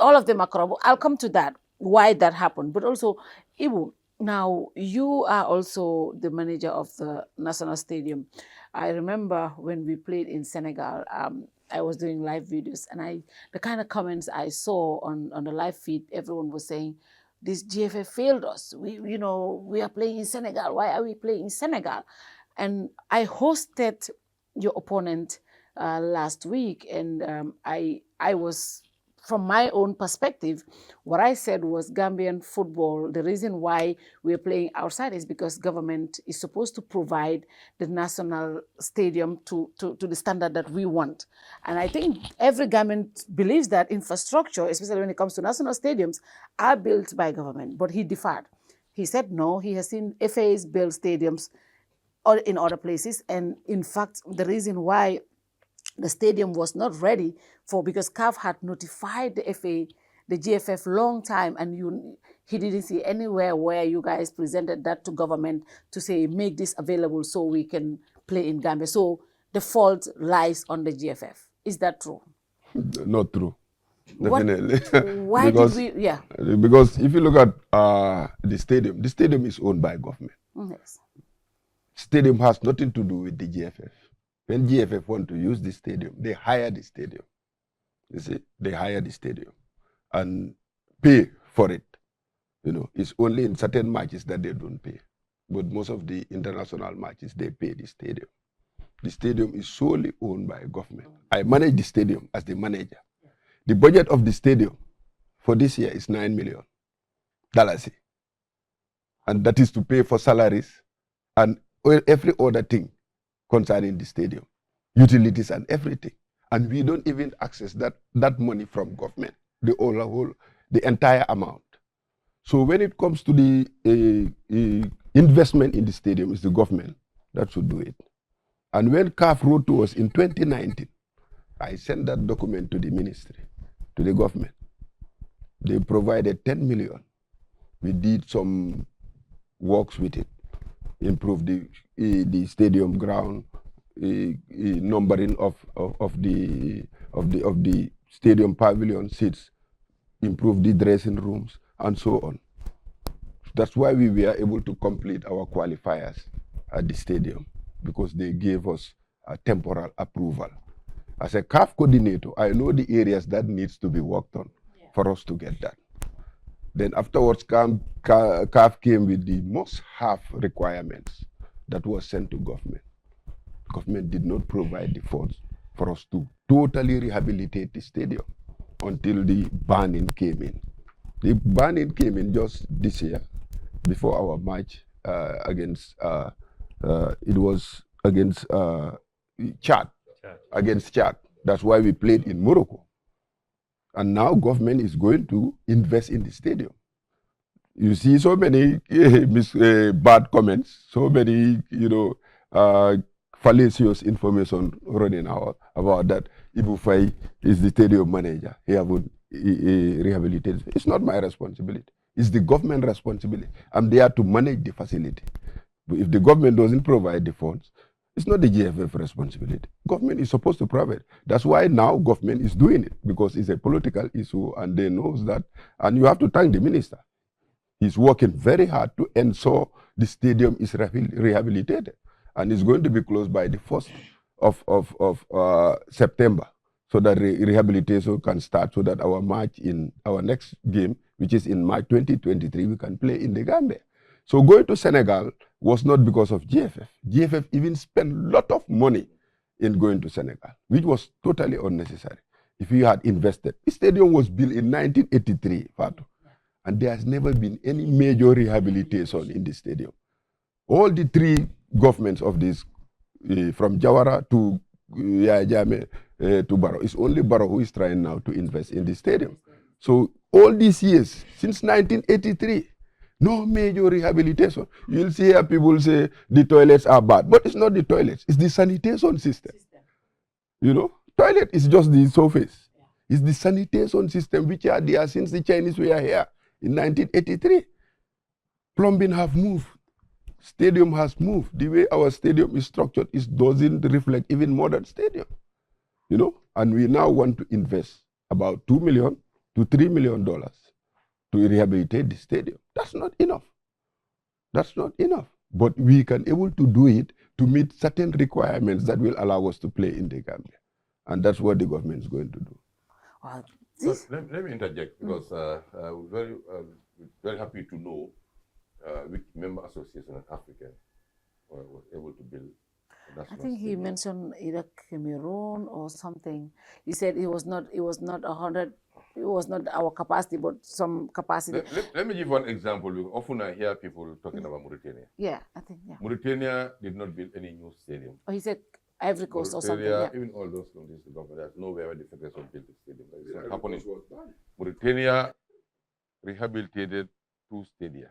all of them are corrupt. I'll come to that, why that happened. But also, Ebou, now you are also the manager of the National Stadium. I remember when we played in Senegal, I was doing live videos, and the kind of comments I saw on the live feed, everyone was saying, this GFF failed us. We are playing in Senegal. Why are we playing in Senegal? And I hosted your opponent last week, and I was, from my own perspective, what I said was Gambian football, the reason why we're playing outside is because government is supposed to provide the national stadium to the standard that we want. And I think every government believes that infrastructure, especially when it comes to national stadiums, are built by government. But he deferred. He said no, he has seen FAs build stadiums in other places. And in fact, the reason why the stadium was not ready because CAF had notified the FA, the GFF long time, and he didn't see anywhere where you guys presented that to government to say, make this available so we can play in Gambia. So the fault lies on the GFF. Is that true? Not true. Definitely. Why did we, yeah. Because if you look at the stadium is owned by government. Yes. Stadium has nothing to do with the GFF. When GFF want to use the stadium, they hire the stadium. You see, they hire the stadium and pay for it. It's only in certain matches that they don't pay. But most of the international matches, they pay the stadium. The stadium is solely owned by government. I manage the stadium as the manager. The budget of the stadium for this year is $9 million. And that is to pay for salaries and every other thing concerning the stadium, utilities and everything. And we don't even access that money from government, the entire amount. So when it comes to the investment in the stadium, it's the government that should do it. And when CAF wrote to us in 2019, I sent that document to the ministry, to the government. They provided 10 million. We did some works with it. Improve the stadium ground, numbering of the stadium pavilion seats, improve the dressing rooms, and so on. That's why we were able to complete our qualifiers at the stadium, because they gave us a temporal approval. As a CAF coordinator, I know the areas that needs to be worked on for us to get that. Then afterwards, CAF came with the must-have requirements that was sent to government. Government did not provide the funds for us to totally rehabilitate the stadium until the banning came in. The banning came in just this year, before our match against Chad. Against Chad. That's why we played in Morocco. And now government is going to invest in the stadium. You see so many bad comments, so many, fallacious information running out about that. Faye is the stadium manager. He haven't rehabilitated. It's not my responsibility. It's the government responsibility. I'm there to manage the facility. But if the government doesn't provide the funds, it's not the GFF responsibility. Government is supposed to provide. That's why now government is doing it, because it's a political issue and they know that. And you have to thank the minister. He's working very hard to ensure the stadium is rehabilitated. And it's going to be closed by the 1st of September, so that rehabilitation can start, so that our next game, which is in March 2023, we can play in the Gambia. So going to Senegal was not because of GFF. GFF even spent a lot of money in going to Senegal, which was totally unnecessary. If we had invested, the stadium was built in 1983, Fatou, and there has never been any major rehabilitation in the stadium. All the three governments of this, from Jawara to Jammeh to Barrow, it's only Barrow who is trying now to invest in the stadium. So all these years, since 1983, no major rehabilitation. You'll see here people say the toilets are bad, but it's not the toilets, it's the sanitation system. You know, toilet is just the surface. It's the sanitation system which are there since the Chinese were here in 1983. Plumbing have moved. Stadium has moved. The way our stadium is structured doesn't reflect even modern stadium. You know, and we now want to invest about $2 million to $3 million to rehabilitate the stadium. That's not enough. That's not enough. But we can able to do it to meet certain requirements that will allow us to play in the Gambia. And that's what the government is going to do. Let me interject, because we're very happy to know which member association in Africa was able to build. I think he mentioned either Cameroon or something. He said it was not 100. It was not our capacity, but some capacity. Let me give one example. Often I hear people talking about Mauritania. Yeah, I think, yeah. Mauritania did not build any new stadium. Oh, he said Ivory Coast or something. Yeah. Even all those countries, there's nowhere where the federation built a stadium. It's not happening. Mauritania rehabilitated 2 stadia.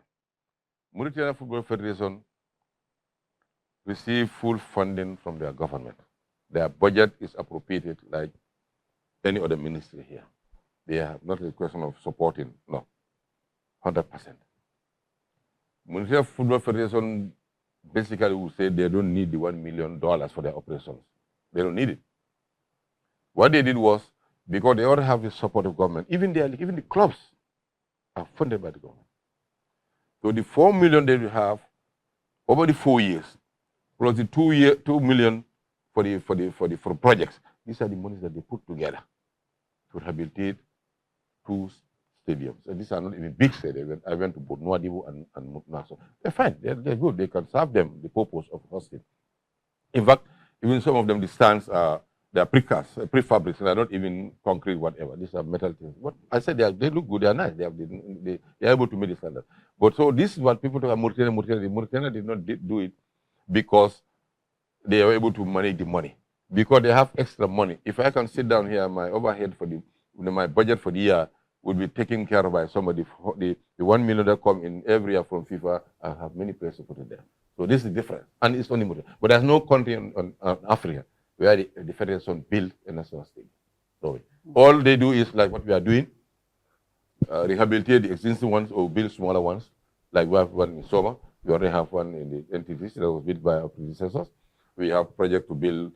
Mauritania Football Federation received full funding from their government. Their budget is appropriated like any other ministry here. They have not a question of supporting, no, 100%. Mauritania Football Federation basically will say they don't need the $1 million for their operations. They don't need it. What they did was, because they already have the support of government, even the clubs are funded by the government. So the $4 million they will have over the 4 years, plus the $2 million for the projects. These are the monies that they put together to rehabilitate 2 stadiums. And these are not even big stadiums. I went to both Nouadhibou and Mutnaso. They're fine. They're good. They can serve them the purpose of hosting. In fact, even some of them, the stands are prefabricated. They're not even concrete, whatever. These are metal things. What I said, they look good. They're nice. They're able to meet the standard. But so this is what people talk about Mauritania. Mauritania did not do it because they were able to manage the money. Because they have extra money. If I can sit down here, my overhead for my budget for the year will be taken care of by somebody. The $1 million that come in every year from FIFA, I have many places to put it there. So this is different, and it's only Mauritania. But there's no country on Africa where the federation built a national stadium. So all they do is like what we are doing, rehabilitate the existing ones or build smaller ones. Like we have one in Soma. We already have one in the NTTC that was built by our predecessors. We have project to build.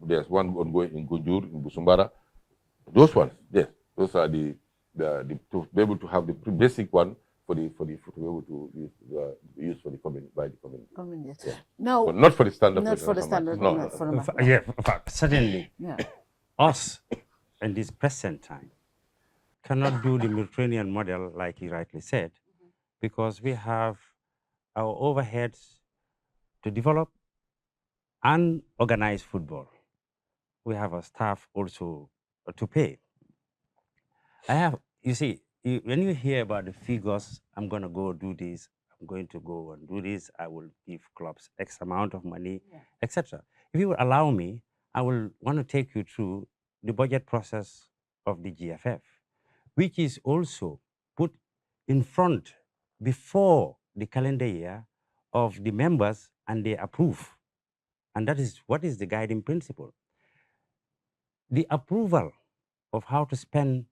There's one ongoing in Gunjur, in Busumbara. Those ones, yes, those are the to be able to have the basic one to be able to use for the community by the community. Yeah. No, but not for the standard. Not for the standard. No. Yeah, certainly. Yeah. Us in this present time cannot do the Mediterranean model like you rightly said, because we have our overheads to develop and organize football. We have a staff also to pay. You see, when you hear about the figures, I'm going to go do this, I'm going to go and do this, I will give clubs X amount of money, etc. If you will allow me, I will want to take you through the budget process of the GFF, which is also put in front before the calendar year of the members, and they approve. And that is what is the guiding principle. The approval of how to spend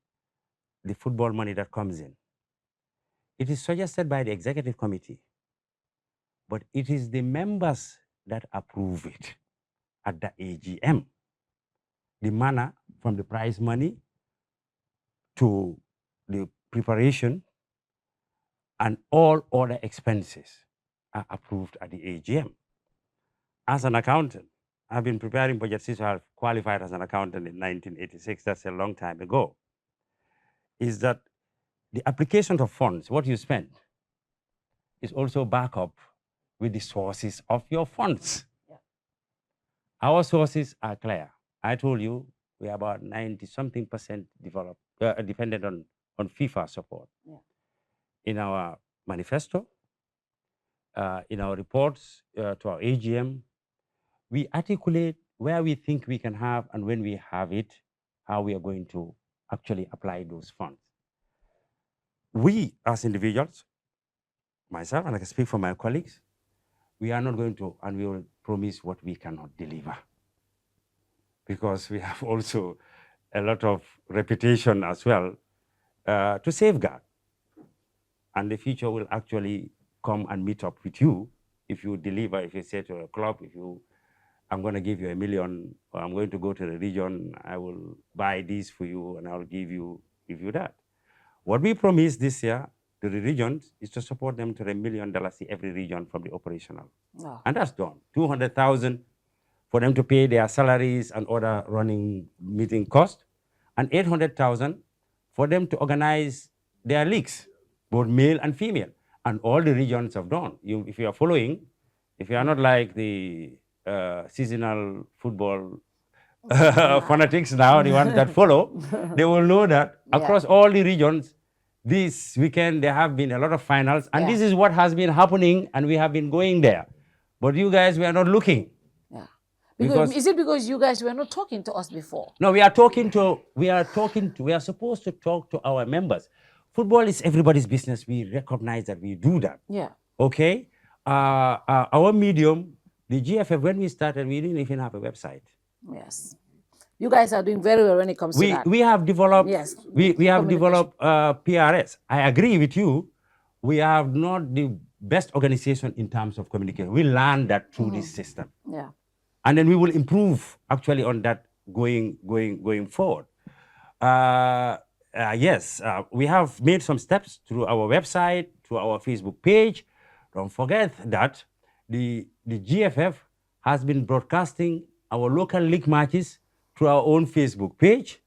the football money that comes in. It is suggested by the executive committee, but it is the members that approve it at the AGM. The manner from the prize money to the preparation and all other expenses are approved at the AGM. As an accountant, I've been preparing budgets since I qualified as an accountant in 1986. That's a long time ago. Is that the application of funds, what you spend, is also back up with the sources of your funds. Yeah. Our sources are clear. I told you we are about 90-something% dependent on FIFA support. Yeah. In our manifesto, in our reports to our AGM, we articulate where we think we can have and when we have it, how we are going to actually apply those funds. We, as individuals, myself, and I can speak for my colleagues, we are not going to, and we will promise what we cannot deliver. Because we have also a lot of reputation as well to safeguard. And the future will actually come and meet up with you if you deliver, if you say to a club, I'm going to give you $1 million, or I'm going to go to the region, I will buy this for you, and I'll give you that. What we promised this year to the regions is to support them to $1 million in every region from the operational. Oh. And that's done. 200,000 for them to pay their salaries and other running meeting costs, and 800,000 for them to organize their leagues, both male and female. And all the regions have done. If you are following, if you are not like the seasonal football fanatics now, the ones that follow, they will know that across all the regions, this weekend there have been a lot of finals, and this is what has been happening, and we have been going there. But you guys were not looking. Yeah. Because is it because you guys were not talking to us before? No, we are supposed to talk to our members. Football is everybody's business. We recognize that, we do that. Yeah. Okay? Our medium, the GFF, when we started, we didn't even have a website. Yes. You guys are doing very well when it comes to that. We have developed, we have developed PRS. I agree with you. We have not the best organization in terms of communication. We learned that through this system. Yeah. And then we will improve actually on that going forward. Yes, we have made some steps through our website, through our Facebook page. Don't forget that the GFF has been broadcasting our local league matches through our own Facebook page.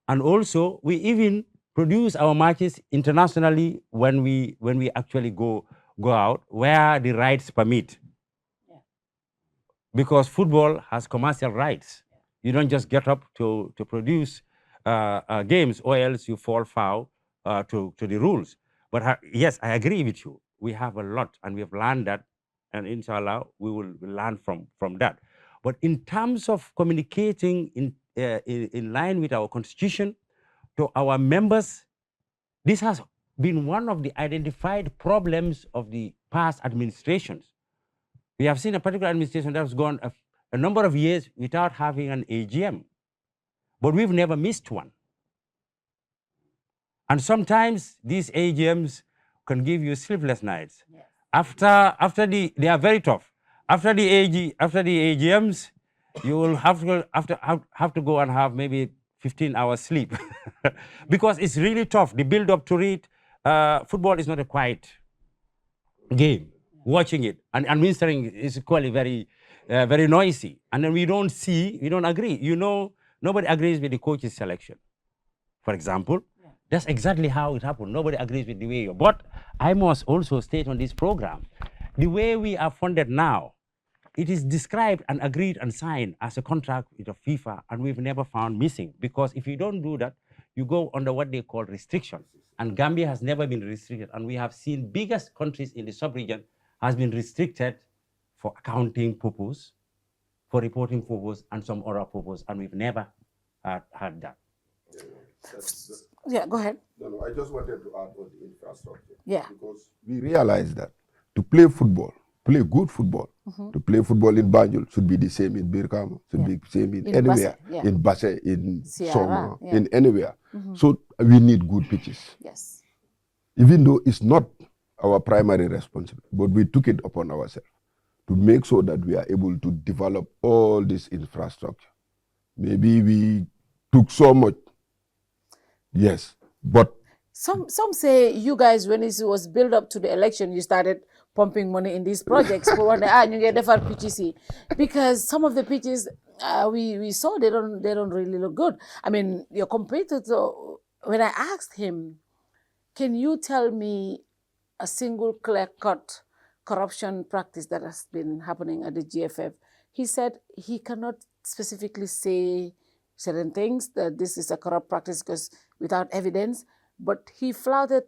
And also, we even produce our matches internationally when we actually go out where the rights permit. Yeah. Because football has commercial rights. You don't just get up to produce games, or else you fall foul to the rules. But yes, I agree with you. We have a lot, and we have learned that, and inshallah, we will learn from that. But in terms of communicating in line with our constitution to our members, this has been one of the identified problems of the past administrations. We have seen a particular administration that has gone a number of years without having an AGM. But we've never missed one. And sometimes these AGMs can give you sleepless nights. Yes. They are very tough. After the AGMs, you will have to go and have maybe 15 hours sleep because it's really tough. The build up to it, football is not a quiet game. Watching it and administering is equally very noisy. And then we don't agree. You know, nobody agrees with the coach's selection. For example, that's exactly how it happened. Nobody agrees with the way you. But I must also state on this program, the way we are funded now, it is described and agreed and signed as a contract with the FIFA, and we've never found missing. Because if you don't do that, you go under what they call restrictions. And Gambia has never been restricted. And we have seen biggest countries in the sub-region has been restricted for accounting purpose, for reporting purpose, and some other purpose, and we've never had that. Yeah, go ahead. No, I just wanted to add on the infrastructure. Yeah. Because we realize that to play football, play good football, to play football in Banjul should be the same in Birkama, should be the same in anywhere, Basse, in Basse, in Sierra, Soma, in anywhere. So we need good pitches. Yes. Even though it's not our primary responsibility, but we took it upon ourselves to make sure that we are able to develop all this infrastructure. Maybe we took so much, yes, but some say you guys, when it was built up to the election, you started pumping money in these projects. You get the pitches, because some of the pitches we saw they don't really look good. I mean, your competitor, when I asked him, can you tell me a single clear-cut corruption practice that has been happening at the GFF? he said he cannot specifically say certain things, that this is a corrupt practice because without evidence, but he flouted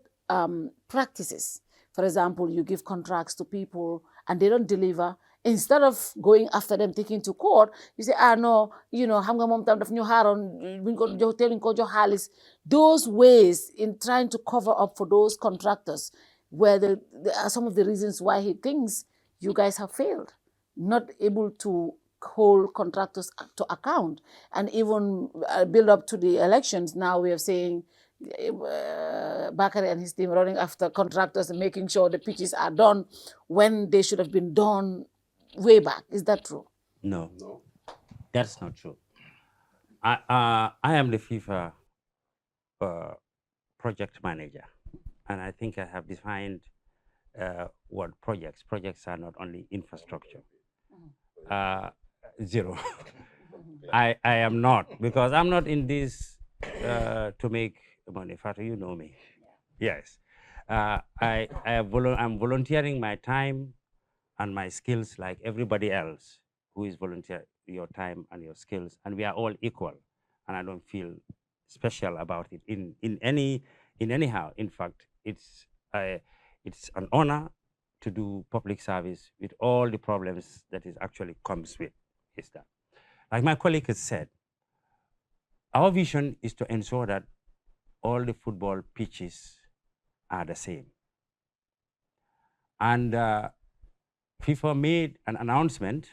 practices. For example, you give contracts to people and they don't deliver. Instead of going after them, taking to court, you say, no, xam nga moom tam daf ñu xaaroon buñ ko jox teeluñ ko jox xaalis. Those ways in trying to cover up for those contractors where there are some of the reasons why he thinks you guys have failed, not able to hold contractors to account. And even build up to the elections, now we are saying Bakary and his team running after contractors and making sure the pitches are done when they should have been done way back. Is that true? No, that's not true. I am the FIFA project manager, and I think I have defined what projects. Projects are not only infrastructure. Zero. I am not, because I'm not in this to make money. Fatou, you know me. Yes. I'm volunteering my time and my skills like everybody else who is volunteer your time and your skills, and we are all equal. And I don't feel special about it in anyhow. In fact, it's an honor to do public service with all the problems that it actually comes with. Is that, like my colleague has said, our vision is to ensure that all the football pitches are the same. And FIFA made an announcement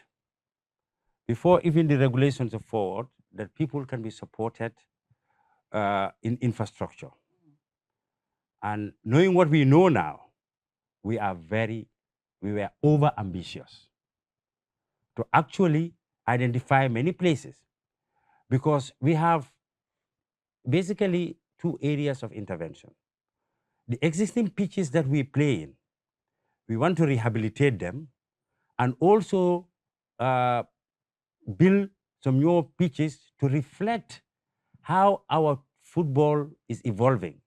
before even the regulations are forward that people can be supported in infrastructure. And knowing what we know now, we were over ambitious to actually identify many places, because we have basically two areas of intervention. The existing pitches that we play in, we want to rehabilitate them and also build some new pitches to reflect how our football is evolving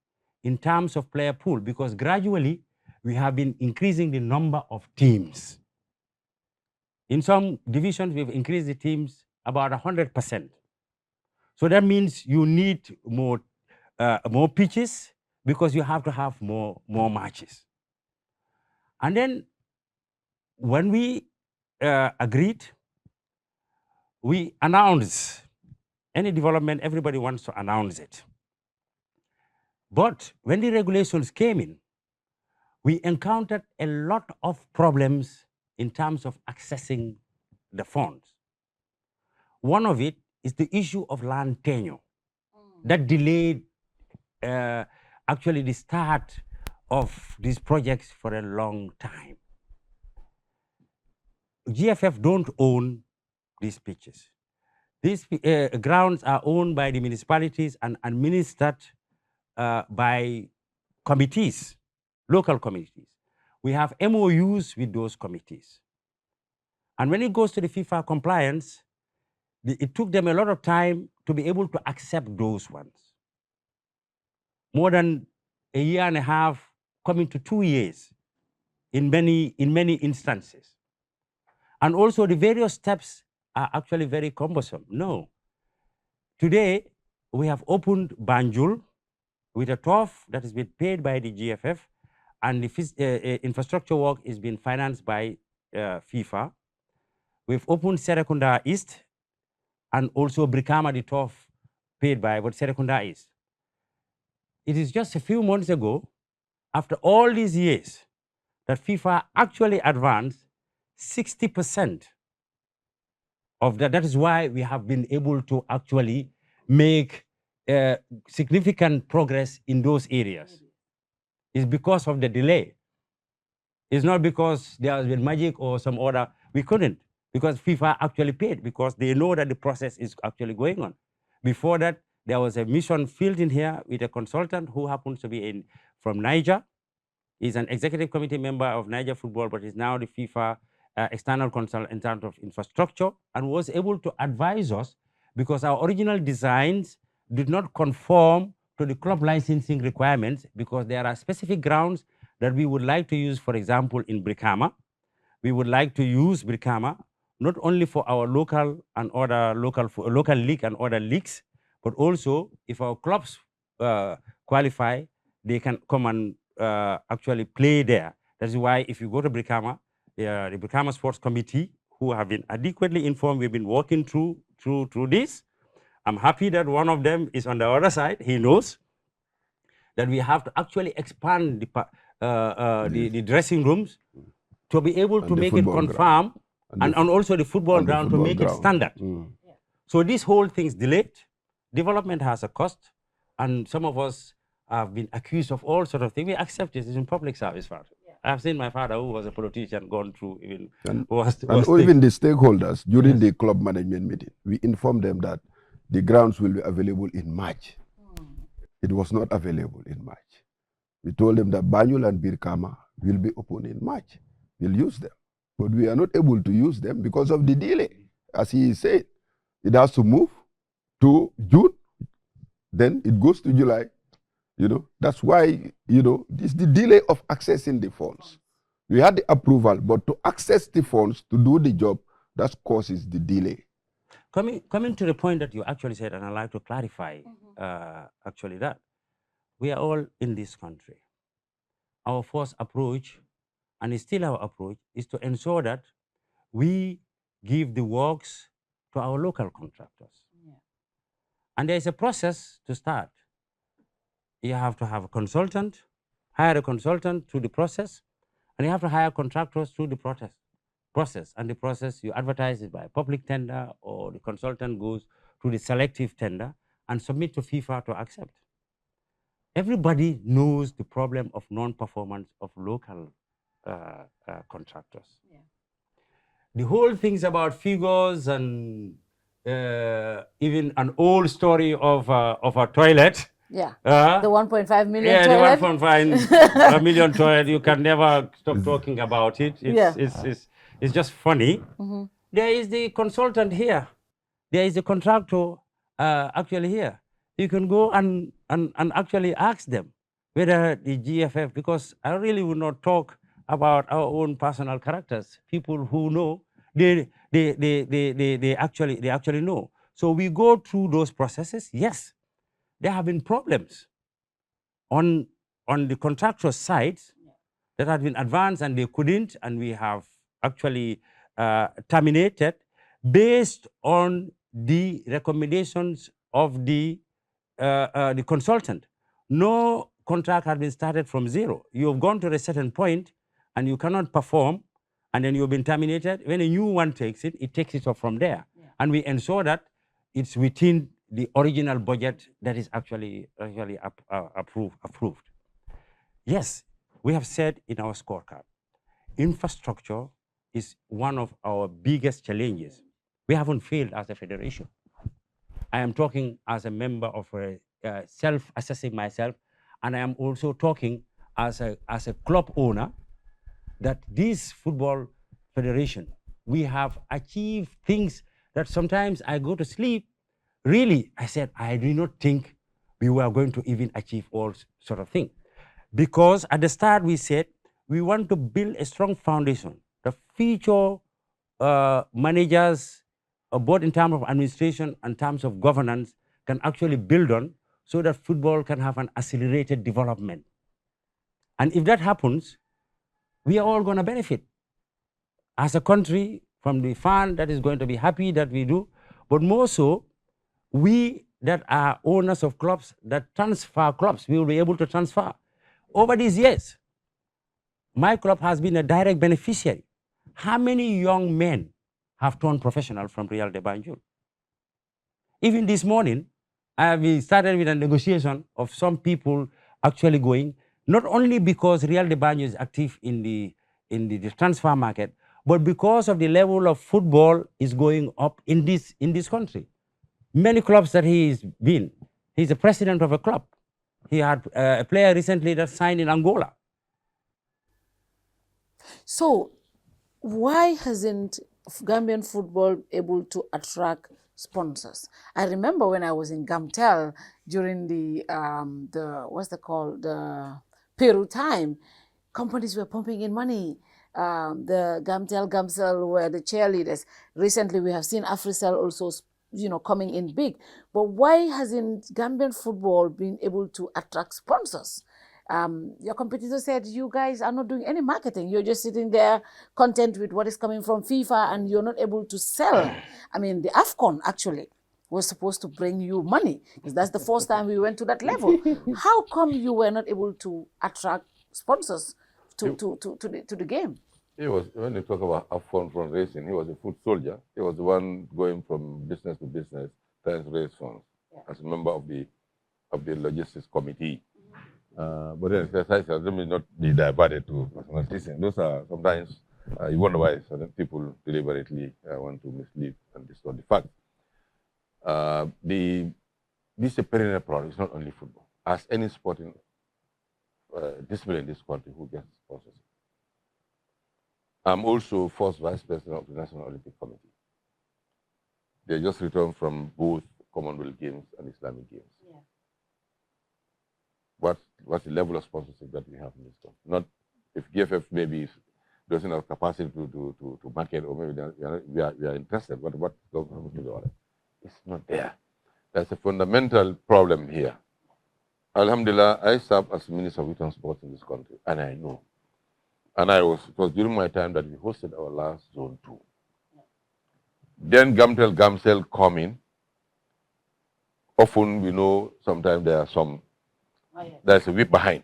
in terms of player pool, because gradually we have been increasing the number of teams. In some divisions, we've increased the teams about 100%. So that means you need more pitches, because you have to have more matches. And then when we agreed, we announced any development, everybody wants to announce it. But when the regulations came in, we encountered a lot of problems in terms of accessing the funds. One of it is the issue of land tenure that delayed actually the start of these projects for a long time. GFF don't own these pitches. These grounds are owned by the municipalities and administered by committees, local committees. We have MOUs with those committees. And when it goes to the FIFA compliance, it took them a lot of time to be able to accept those ones. More than a year and a half, coming to 2 years in many instances. And also the various steps are actually very cumbersome. No. Today, we have opened Banjul with a turf that has been paid by the GFF, and the infrastructure work is being financed by FIFA. We've opened Serekunda East, and also Brikama, the turf paid by Serekunda East. It is just a few months ago, after all these years, that FIFA actually advanced 60% of that. That is why we have been able to actually make significant progress in those areas. It's because of the delay. It's not because there has been magic or some other. We couldn't, because FIFA actually paid, because they know that the process is actually going on. Before that, there was a mission field in here with a consultant who happens to be from Niger. He's an executive committee member of Niger Football, but is now the FIFA external consultant in terms of infrastructure, and was able to advise us, because our original designs did not conform to the club licensing requirements, because there are specific grounds that we would like to use, for example, in Brikama. We would like to use Brikama not only for our local and other local league and other leagues, but also if our clubs qualify, they can come and actually play there. That's why if you go to Brikama, the Brikama Sports Committee, who have been adequately informed, we've been working through this. I'm happy that one of them is on the other side. He knows that we have to actually expand the dressing rooms to be able to make it confirm, and also the football ground to make it standard. So this whole thing's delayed. Development has a cost, and some of us have been accused of all sort of things. We accept this. It's in public service, Father. I've seen my father, who was a politician, gone through even even the stakeholders during the club management meeting. We informed them that the grounds will be available in March. It was not available in March. We told them that Banjul and Birkama will be open in March. We'll use them. But we are not able to use them because of the delay. As he said, it has to move to June, then it goes to July. That's why, this the delay of accessing the funds. We had the approval, but to access the funds to do the job, that causes the delay. Coming to the point that you actually said, and I'd like to clarify actually that we are all in this country. Our first approach, and it's still our approach, is to ensure that we give the works to our local contractors. And there is a process to start. You have to have a consultant, hire a consultant through the process, and you have to hire contractors through the process. And the process, you advertise it by public tender, or the consultant goes through the selective tender and submit to FIFA to accept. Everybody knows the problem of non-performance of local contractors. The whole things about figures and even an old story of a toilet. The 1.5 million toilet. Yeah, the 1.5 million toilet. You can never stop talking about it. It's just funny. There is the consultant here. There is the contractor actually here. You can go and actually ask them whether the GFF, because I really would not talk about our own personal characters. People who know, they actually know. So we go through those processes. Yes, there have been problems on the contractor side that have been advanced and they couldn't, and we have actually terminated based on the recommendations of the consultant. No contract has been started from zero. You have gone to a certain point and you cannot perform, and then you've been terminated. When a new one takes it, it takes it off from there. And we ensure that it's within the original budget that is actually approved. Yes, we have said in our scorecard, infrastructure is one of our biggest challenges. We haven't failed as a federation. I am talking as a member of self-assessing myself, and I am also talking as a club owner, that this football federation, we have achieved things that sometimes I go to sleep. Really, I said, I do not think we were going to even achieve all sort of thing. Because at the start we said, we want to build a strong foundation. The future managers, both in terms of administration and terms of governance, can actually build on, so that football can have an accelerated development. And if that happens, we are all going to benefit as a country, from the fan that is going to be happy that we do, but more so, we that are owners of clubs, that transfer clubs, we will be able to transfer. Over these years, my club has been a direct beneficiary. How many young men have turned professional from Real de Banjul? Even this morning, we started with a negotiation of some people actually going, not only because Real de Banjul is active in the transfer market, but because of the level of football is going up in this country. Many clubs that he's been, he's the president of a club. He had a player recently that signed in Angola. So, why hasn't Gambian football able to attract sponsors? I remember when I was in Gamtel during the Peru time, companies were pumping in money. the Gamsel were the cheerleaders. Recently, we have seen AfriCell also, coming in big. But why hasn't Gambian football been able to attract sponsors? Your competitor said you guys are not doing any marketing. You're just sitting there content with what is coming from FIFA, and you're not able to sell. I mean, the AFCON actually was supposed to bring you money, because that's the first time we went to that level. How come you were not able to attract sponsors to the game? He was, when you talk about AFCON from racing, he was a foot soldier. He was the one going from business to business, trying to raise funds as a member of the logistics committee. But then exercise may not be diverted to personal teaching. Those are sometimes you wonder why certain people deliberately want to mislead and distort the facts. This is a perennial problem. It's not only football. As any sporting discipline in this country who gets sponsorship. I'm also first vice president of the National Olympic Committee. They just returned from both Commonwealth Games and Islamic Games. Yeah. What's the level of sponsorship that we have in this country? Not if GFF maybe doesn't have capacity to market, or maybe we are interested, but what government to do? It's not there. There's a fundamental problem here. Alhamdulillah, I serve as Minister of Youth and Sports in this country, and I know. And it was during my time that we hosted our last Zone 2. Then Gamsel come in. Often we know sometimes there are some, there's a whip behind.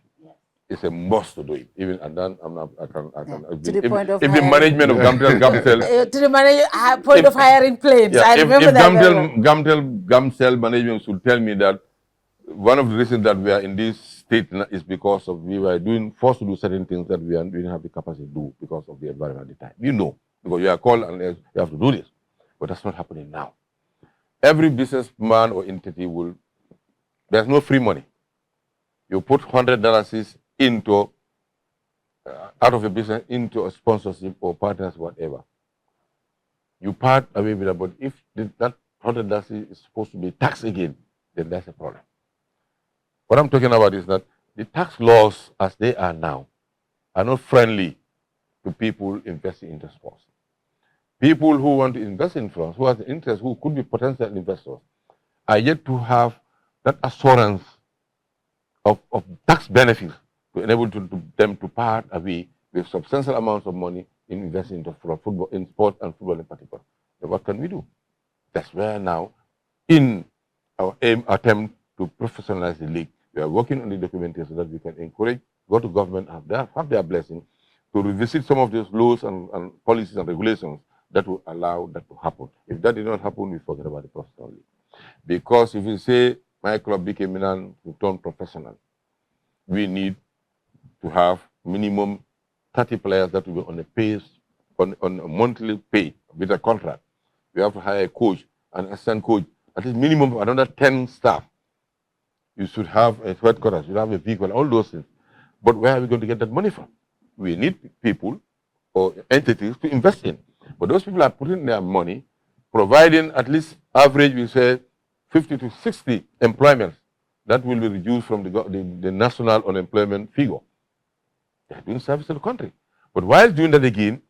It's a must to do it. Even, and then I can to the point of if the management of Gamsel to the point of hiring planes. I remember that. Gamsel management should tell me that one of the reasons that we are in this state is because of we were forced to do certain things that we didn't have the capacity to do because of the environment at the time. You know, because you are called and you have to do this. But that's not happening now. Every businessman or entity there's no free money. You put $100 into, out of a business, into a sponsorship or partners, whatever. You part away with it, but if that $100 is supposed to be taxed again, then that's a problem. What I'm talking about is that the tax laws as they are now are not friendly to people investing into sports. People who want to invest in France, who have the interest, who could be potential investors, are yet to have that assurance of tax benefits to enable them to part away with substantial amounts of money in investing into football, in sport and football in particular. So what can we do? That's where now, in our attempt to professionalize the league, we are working on the documentation so that we can encourage, go to government, have their blessing to revisit some of those laws and policies and regulations that will allow that to happen. If that did not happen, we forget about the professional league. Because if you say my club became to turn professional, we need to have minimum 30 players that will be on a pace, on a monthly pay with a contract. We have to hire a coach, an assistant coach, at least minimum of another 10 staff. You should have a headquarters, you have a vehicle, all those things. But where are we going to get that money from? We need people or entities to invest in. But those people are putting their money, providing at least average, we say, 50 to 60 employments. That will be reduced from the national unemployment figure. They are doing service to the country. But while doing that again,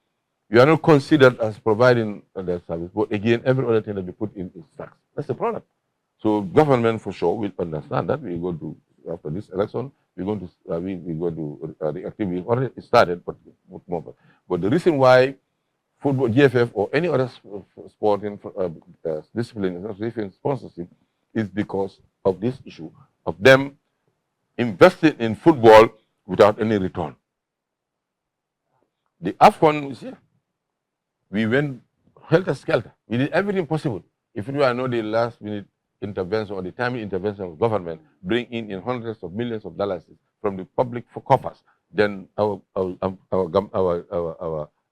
you are not considered as providing that service. But again, every other thing that we put in is tax. That's the problem. So government for sure will understand that. We go to, after this election, we're going to the activity already started, but more. But the reason why football, GFF, or any other sporting discipline is sponsorship is because of this issue of them investing in football without any return. The AFCON is here. We went helter-skelter. We did everything possible. If it were not the last-minute intervention or the timely intervention of government, bring in hundreds of millions of dollars from the public for coffers, then our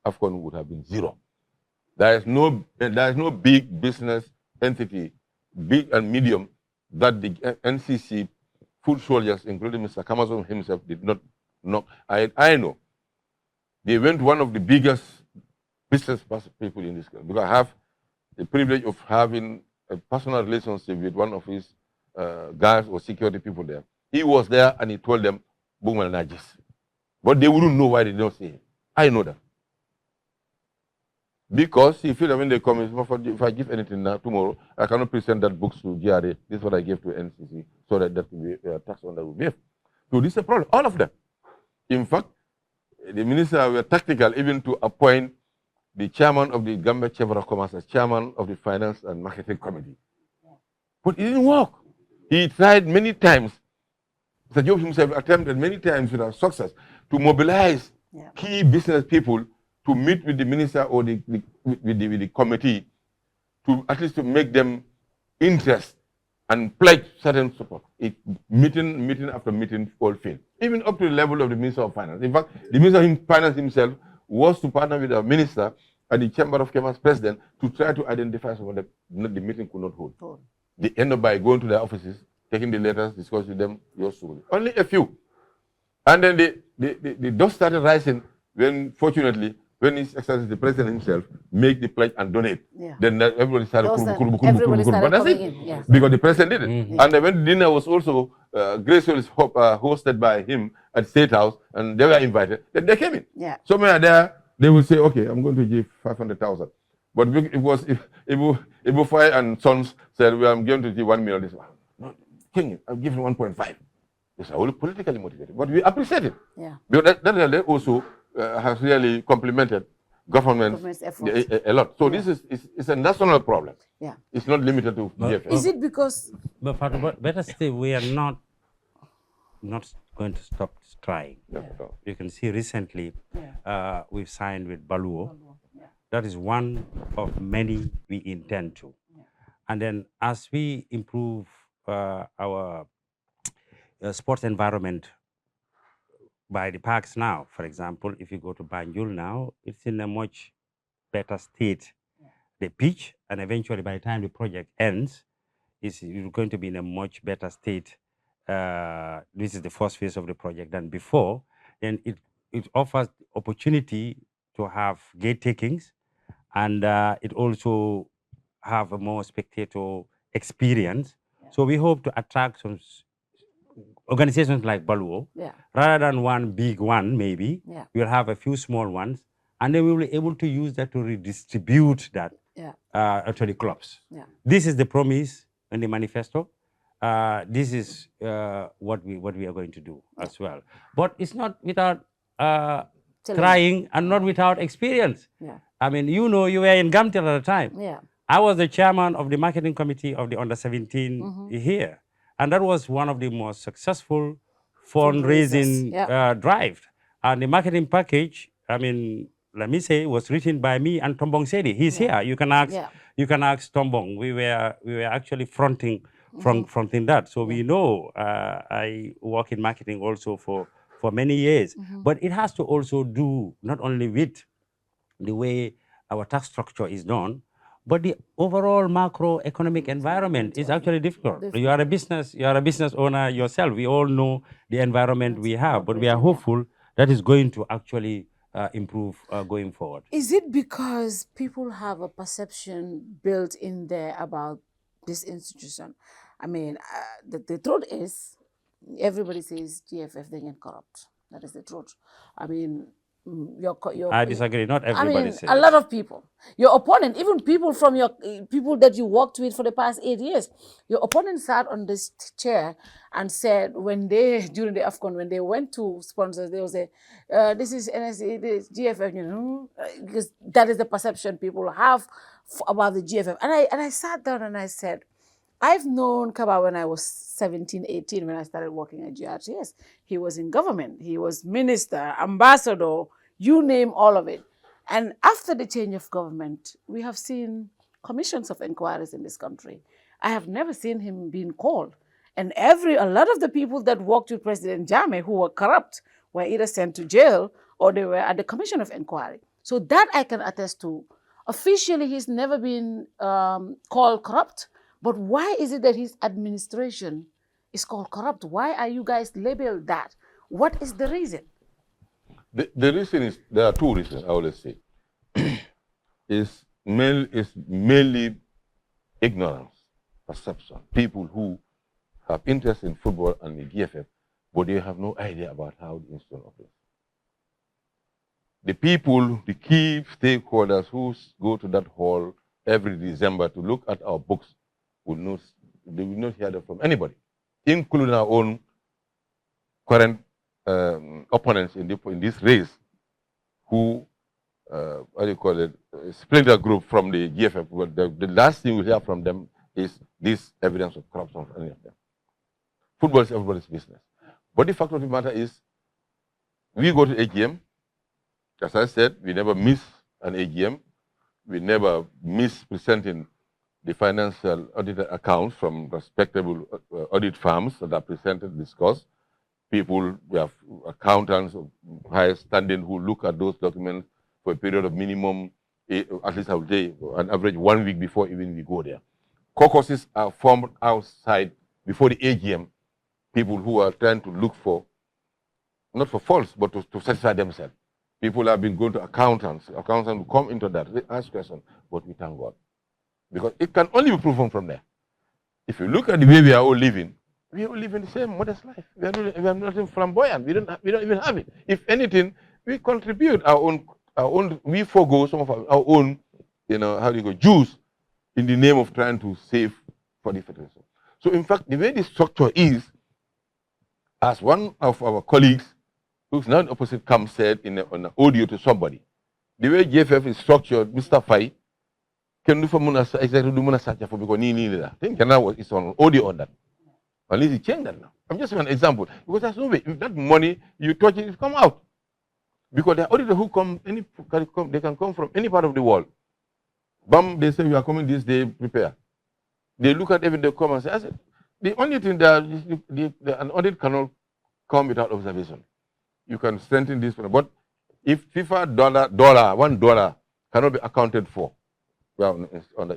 AFCON would have been zero. There is no big business entity, big and medium, that the NCC foot soldiers, including Mr. Kamazon himself, did not know. I know. They went to one of the biggest business people in this country, because I have the privilege of having a personal relationship with one of his guys or security people there. He was there and he told them, boom and najis. But they wouldn't know why they don't say it. I know that. Because he feels that when they come, if I give anything now, tomorrow, I cannot present that books to GRA. This is what I gave to NCC, so that will be tax on that will be. So this is a problem, all of them. In fact, the minister were tactical even to appoint the chairman of the Gambia Chamber of Commerce as chairman of the Finance and Marketing Committee. But it didn't work. He tried many times. Mr. Job himself attempted many times without success to mobilize key business people to meet with the minister or with the committee to at least to make them interest and pledge certain support. Meeting after meeting all failed, even up to the level of the Minister of Finance. In fact, the Minister of Finance himself was to partner with the minister and the Chamber of Commerce president to try to identify someone that the meeting could not hold. They end up by going to their offices, taking the letters, discussing them, yours truly. Only a few. And then the dust started rising when, fortunately, when His Excellency the President himself make the pledge and donate, then everybody started but that's it. Because the President did it. And then when the dinner was also gracefully hosted by him at State House, and they were invited, then they came in. So when they are there, they will say, okay, I'm going to give 500,000. But it was if Faye and Sons said, well, I'm going to give 1 million. They said, no, King, I'll give him 1.5. It's all politically motivated, but we appreciate it. Because that also has really complimented governments a lot. So this is a national problem. It's not limited to GFS. Is it because... But better still, we are not going to stop trying. You can see recently we've signed with BaJo. That is one of many we intend to. And then as we improve our sports environment by the parks now, for example, if you go to Banjul now, it's in a much better state. The pitch, and eventually by the time the project ends, it's going to be in a much better state. This is the first phase of the project than before. And it offers opportunity to have gate takings, and it also have a more spectator experience. So we hope to attract some organizations like BaJo, rather than one big one, maybe, we'll have a few small ones, and then we will be able to use that to redistribute that to the clubs. This is the promise in the manifesto. This is what we are going to do as well. But it's not without trying and not without experience. I mean, you know, you were in Gamtel at the time. I was the chairman of the marketing committee of the under-17 here. And that was one of the most successful fundraising drive. And the marketing package, I mean, let me say, was written by me and Tombong Sedi. He's here. You can ask Tombong. We were actually fronting that. So we know I work in marketing also for many years. But it has to also do not only with the way our tax structure is done, but the overall macroeconomic environment is actually difficult. You are a business owner yourself. We all know the environment we have, but we are hopeful that is going to actually improve going forward. Is it because people have a perception built in there about this institution? I mean, the truth is, everybody says GFF, they get corrupt. That is the truth. I mean, I disagree. Not everybody says. A lot of people. Your opponent, even people from your people that you worked with for the past 8 years, your opponent sat on this chair and said during the AFCON, when they went to sponsors, they will say, this is NSA, this GFF, you know, because that is the perception people have about the GFF. And I sat down and I said, I've known KABA when I was 17, 18, when I started working at GRTS. He was in government. He was minister, ambassador, you name all of it. And after the change of government, we have seen commissions of inquiries in this country. I have never seen him being called. And a lot of the people that worked with President Jammeh who were corrupt were either sent to jail or they were at the commission of inquiry. So that I can attest to. Officially, he's never been called corrupt. But why is it that his administration is called corrupt? Why are you guys labeled that? What is the reason? The reason is, there are two reasons, I always say. is mainly ignorance, perception. People who have interest in football and the GFF, but they have no idea about how the institution operates. the people, the key stakeholders who go to that hall every December to look at our books they will not hear that from anybody, including our own current opponents in this race, who, what do you call it, split the group from the GFF. Well, the last thing we hear from them is this evidence of corruption of any of them. Football is everybody's business. But the fact of the matter is, we go to AGM. As I said, we never miss an AGM. We never miss presenting the financial audited accounts from respectable audit firms that are presented, discussed. People, we have accountants of higher standing who look at those documents for a period of minimum, at least I would say, an average 1 week before even we go there. Caucuses are formed outside before the AGM. People who are trying to look for, not for faults, but to satisfy themselves. People have been going to accountants. Accountants will come into that, they ask questions, but we thank God. Because it can only be proven from there. If you look at the way we are all living the same modest life. We are not flamboyant. We don't even have it. If anything, we contribute our own. We forego some of our own, how do you go, juice in the name of trying to save for the federation. So in fact, the way the structure is, as one of our colleagues, who's now in opposite camp, said on an audio to somebody, the way GFF is structured, Mr. Faye, can do for exactly do Muna for because I think now it's on audio on that. At least he changed that now. I'm just an example. Because there's no way. If that money, you touch it, it come out. Because the auditor who come, they can come from any part of the world. Bam, they say, we are coming this day, prepare. They look at everything, they come and say, I said, the only thing that an audit cannot come without observation. You can strengthen this, but if FIFA $1 cannot be accounted for, well, under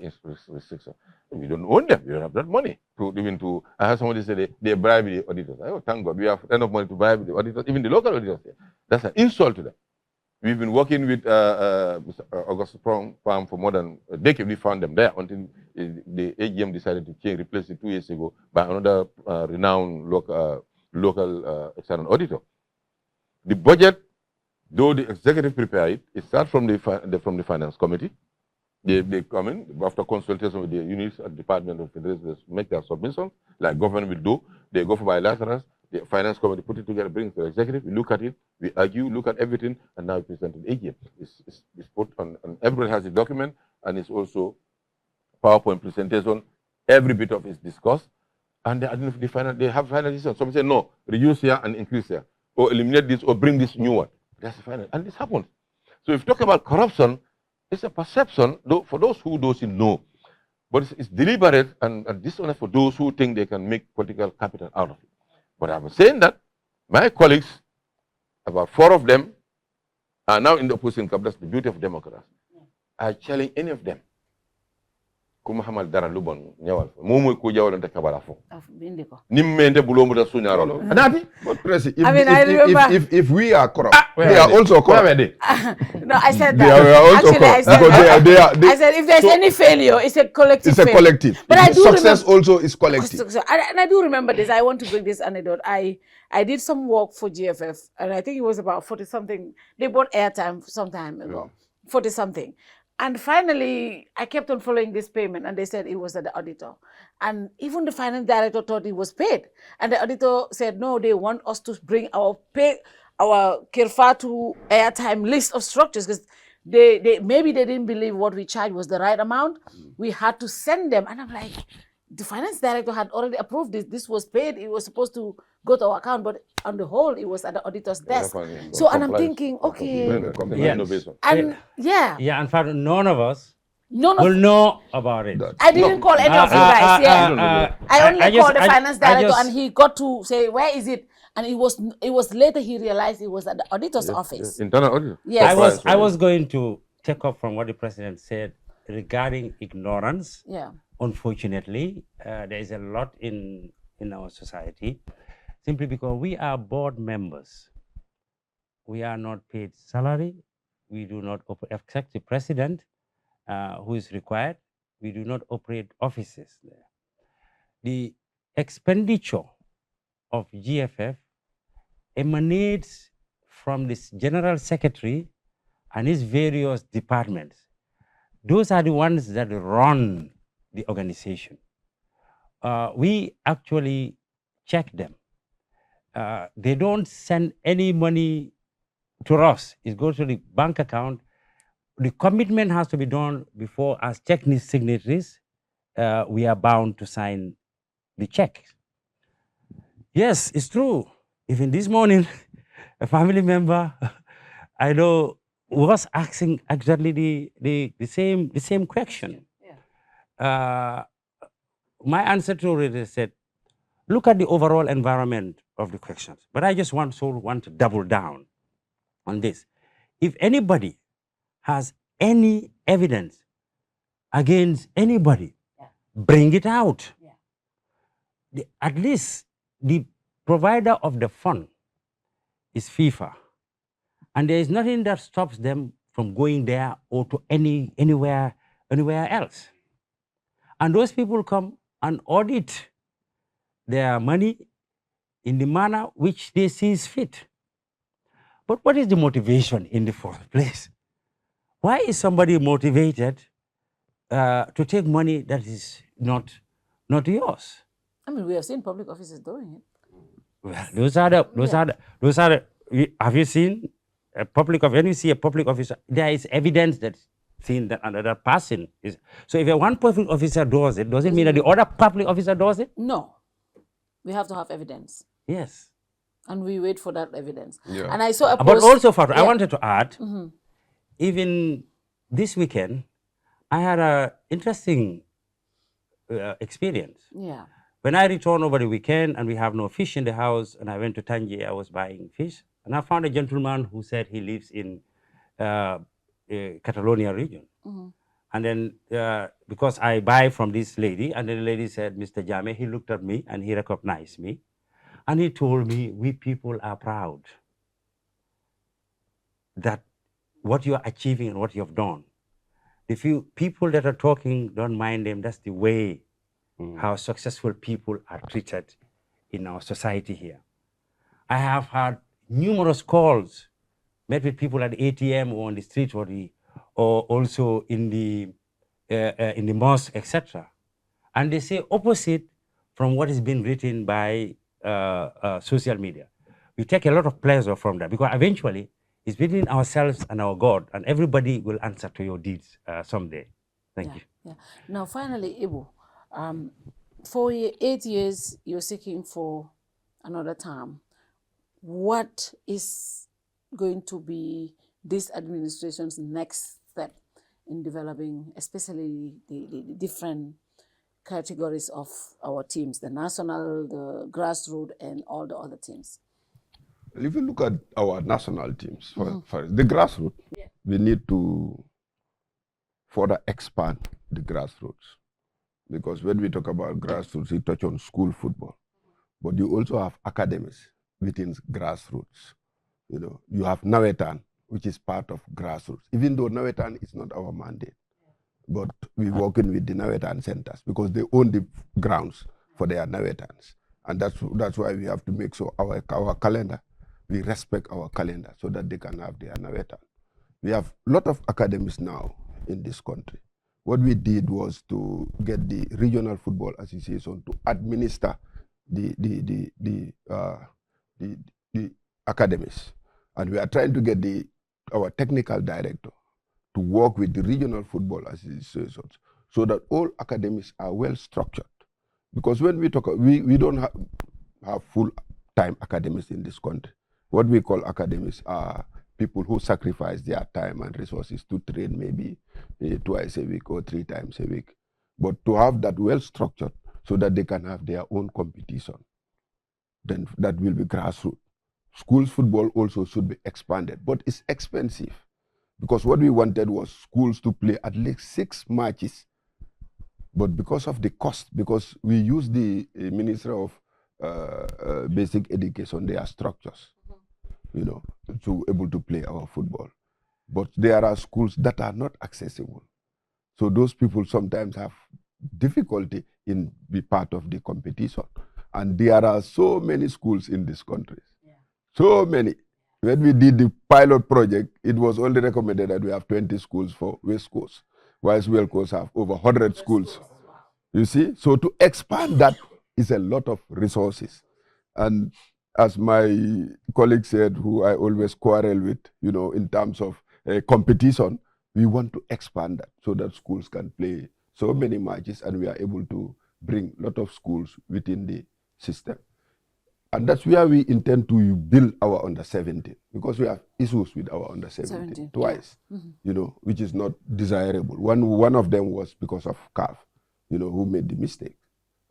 restriction. We don't own them. We don't have that money I have somebody say they bribe the auditors. Oh, thank God, we have enough money to bribe the auditors, even the local auditors. That's an insult to them. We've been working with August Farm for more than a decade. We found them there until the AGM decided to replace it 2 years ago by another renowned local external auditor. The budget, though the executive prepared it starts from the finance committee. They come in after consultation with the units at the Department of Federation, they make their submissions, like government will do. They go for bilaterals. The finance committee put it together, bring it to the executive. We look at it, we argue, look at everything, and now we present it AGM. It's put on, and everybody has a document, and it's also PowerPoint presentation. Every bit of it is discussed, and they have final decision. Some say no, reduce here and increase here, or eliminate this, or bring this new one. That's the final, and this happens. So if you talk about corruption, it's a perception for those who doesn't know, but it's deliberate and dishonest for those who think they can make political capital out of it. But I'm saying that my colleagues, about 4 of them, are now in the opposition camp. That's the beauty of democracy. I challenge any of them. Kumahamal dara lubon nyawal. Mumu ko jawal nta kabara fo. Nimmende bulomu da sunyarol. Anati, but President, I mean, I remember if we are corrupt, they are also corrupt. No, I said They that. are also Actually, corrupt. I said if there's any failure, it's a collective. It's a failure. collective. But I do Success also is collective. And I do remember this. I want to bring this anecdote. I did some work for GFF, and I think it was about 40-something. They bought airtime some time ago, 40-something. And finally, I kept on following this payment, and they said it was at the auditor. And even the finance director thought it was paid. And the auditor said, no, they want us to bring our Kerr Fatou airtime list of structures, because maybe they didn't believe what we charged was the right amount. We had to send them. And I'm like, the finance director had already approved this. This was paid. It was supposed to go to our account, but on the whole, it was at the auditor's desk. So, and I'm thinking, okay. And in fact, none of us will know about it. I didn't call any of you guys. I only called the finance director, and he got to say, where is it? And it was later he realized it was at the auditor's office. Internal auditor. Yes. I was going to take up from what the president said regarding ignorance. Yeah. Unfortunately, there is a lot in our society, simply because we are board members. We are not paid salary. We do not except the president, who is required. We do not operate offices there. The expenditure of GFF emanates from this general secretary and its various departments, those are the ones that run the organization. We actually check them. They don't send any money to us. It goes to the bank account. The commitment has to be done before, as check signatories, we are bound to sign the check. Yes, it's true. Even this morning, a family member I know was asking exactly the same question. Yeah. My answer to it is said, look at the overall environment of the questions. But I just want to double down on this. If anybody has any evidence against anybody, bring it out. Yeah. At least the provider of the fund is FIFA. And there is nothing that stops them from going there or to anywhere else. And those people come and audit their money in the manner which they see is fit. But what is the motivation in the first place? Why is somebody motivated to take money that is not yours? I mean, we have seen public officers doing it. Well, those are the. Have you seen a public officer? When you see a public officer, there is evidence that seen that another person is. So if one public officer does it, does it mean that the other public officer does it? No, we have to have evidence. Yes. And we wait for that evidence. Yeah. And I saw a post. But also, Fatou, I wanted to add, even this weekend, I had an interesting experience. Yeah. When I returned over the weekend and we have no fish in the house, and I went to Tangier, I was buying fish, and I found a gentleman who said he lives in Catalonia region. And then, because I buy from this lady, and then the lady said, Mr. Jammeh, he looked at me and he recognized me. And he told me, we people are proud that what you are achieving and what you have done. The few people that are talking, don't mind them. That's the way how successful people are treated in our society here. I have had numerous calls, met with people at the ATM or on the street or also in the mosque, etc. And they say opposite from what is being written by social media. We take a lot of pleasure from that because eventually it's between ourselves and our God, and everybody will answer to your deeds someday. Thank you. Yeah. Now, finally, Ebou, for 8 years, you're seeking for another term. What is going to be this administration's next step in developing, especially the different categories of our teams, the national, the grassroots, and all the other teams? If you look at our national teams, for the grassroots, we need to further expand the grassroots. Because when we talk about grassroots, we touch on school football. But you also have academies within grassroots. You know, you have Nawetan, which is part of grassroots, even though Nawetan is not our mandate. But we're working with the Nawetan centers because they own the grounds for their Nawetans. And that's why we have to make sure our calendar, we respect our calendar so that they can have their Nawetan. We have a lot of academies now in this country. What we did was to get the Regional Football Association to administer the academies. And we are trying to get our technical director to work with the regional football associations so that all academies are well structured. Because when we talk, we don't have full-time academies in this country. What we call academies are people who sacrifice their time and resources to train maybe twice a week or 3 times a week. But to have that well structured so that they can have their own competition, then that will be grassroots. Schools football also should be expanded, but it's expensive. Because what we wanted was schools to play at least 6 matches. But because of the cost, because we use the Ministry of Basic Education, their structures, you know, to able to play our football. But there are schools that are not accessible. So those people sometimes have difficulty in be part of the competition. And there are so many schools in this country. So many. When we did the pilot project, it was only recommended that we have 20 schools for West Coast, whilst West Coast have over 100 schools. You see? So to expand that is a lot of resources. And as my colleague said, who I always quarrel with, you know, in terms of competition, we want to expand that so that schools can play so many matches and we are able to bring a lot of schools within the system. And that's where we intend to build our under-17, because we have issues with our under-17 twice, you know, which is not desirable. One of them was because of CAF, you know, who made the mistake.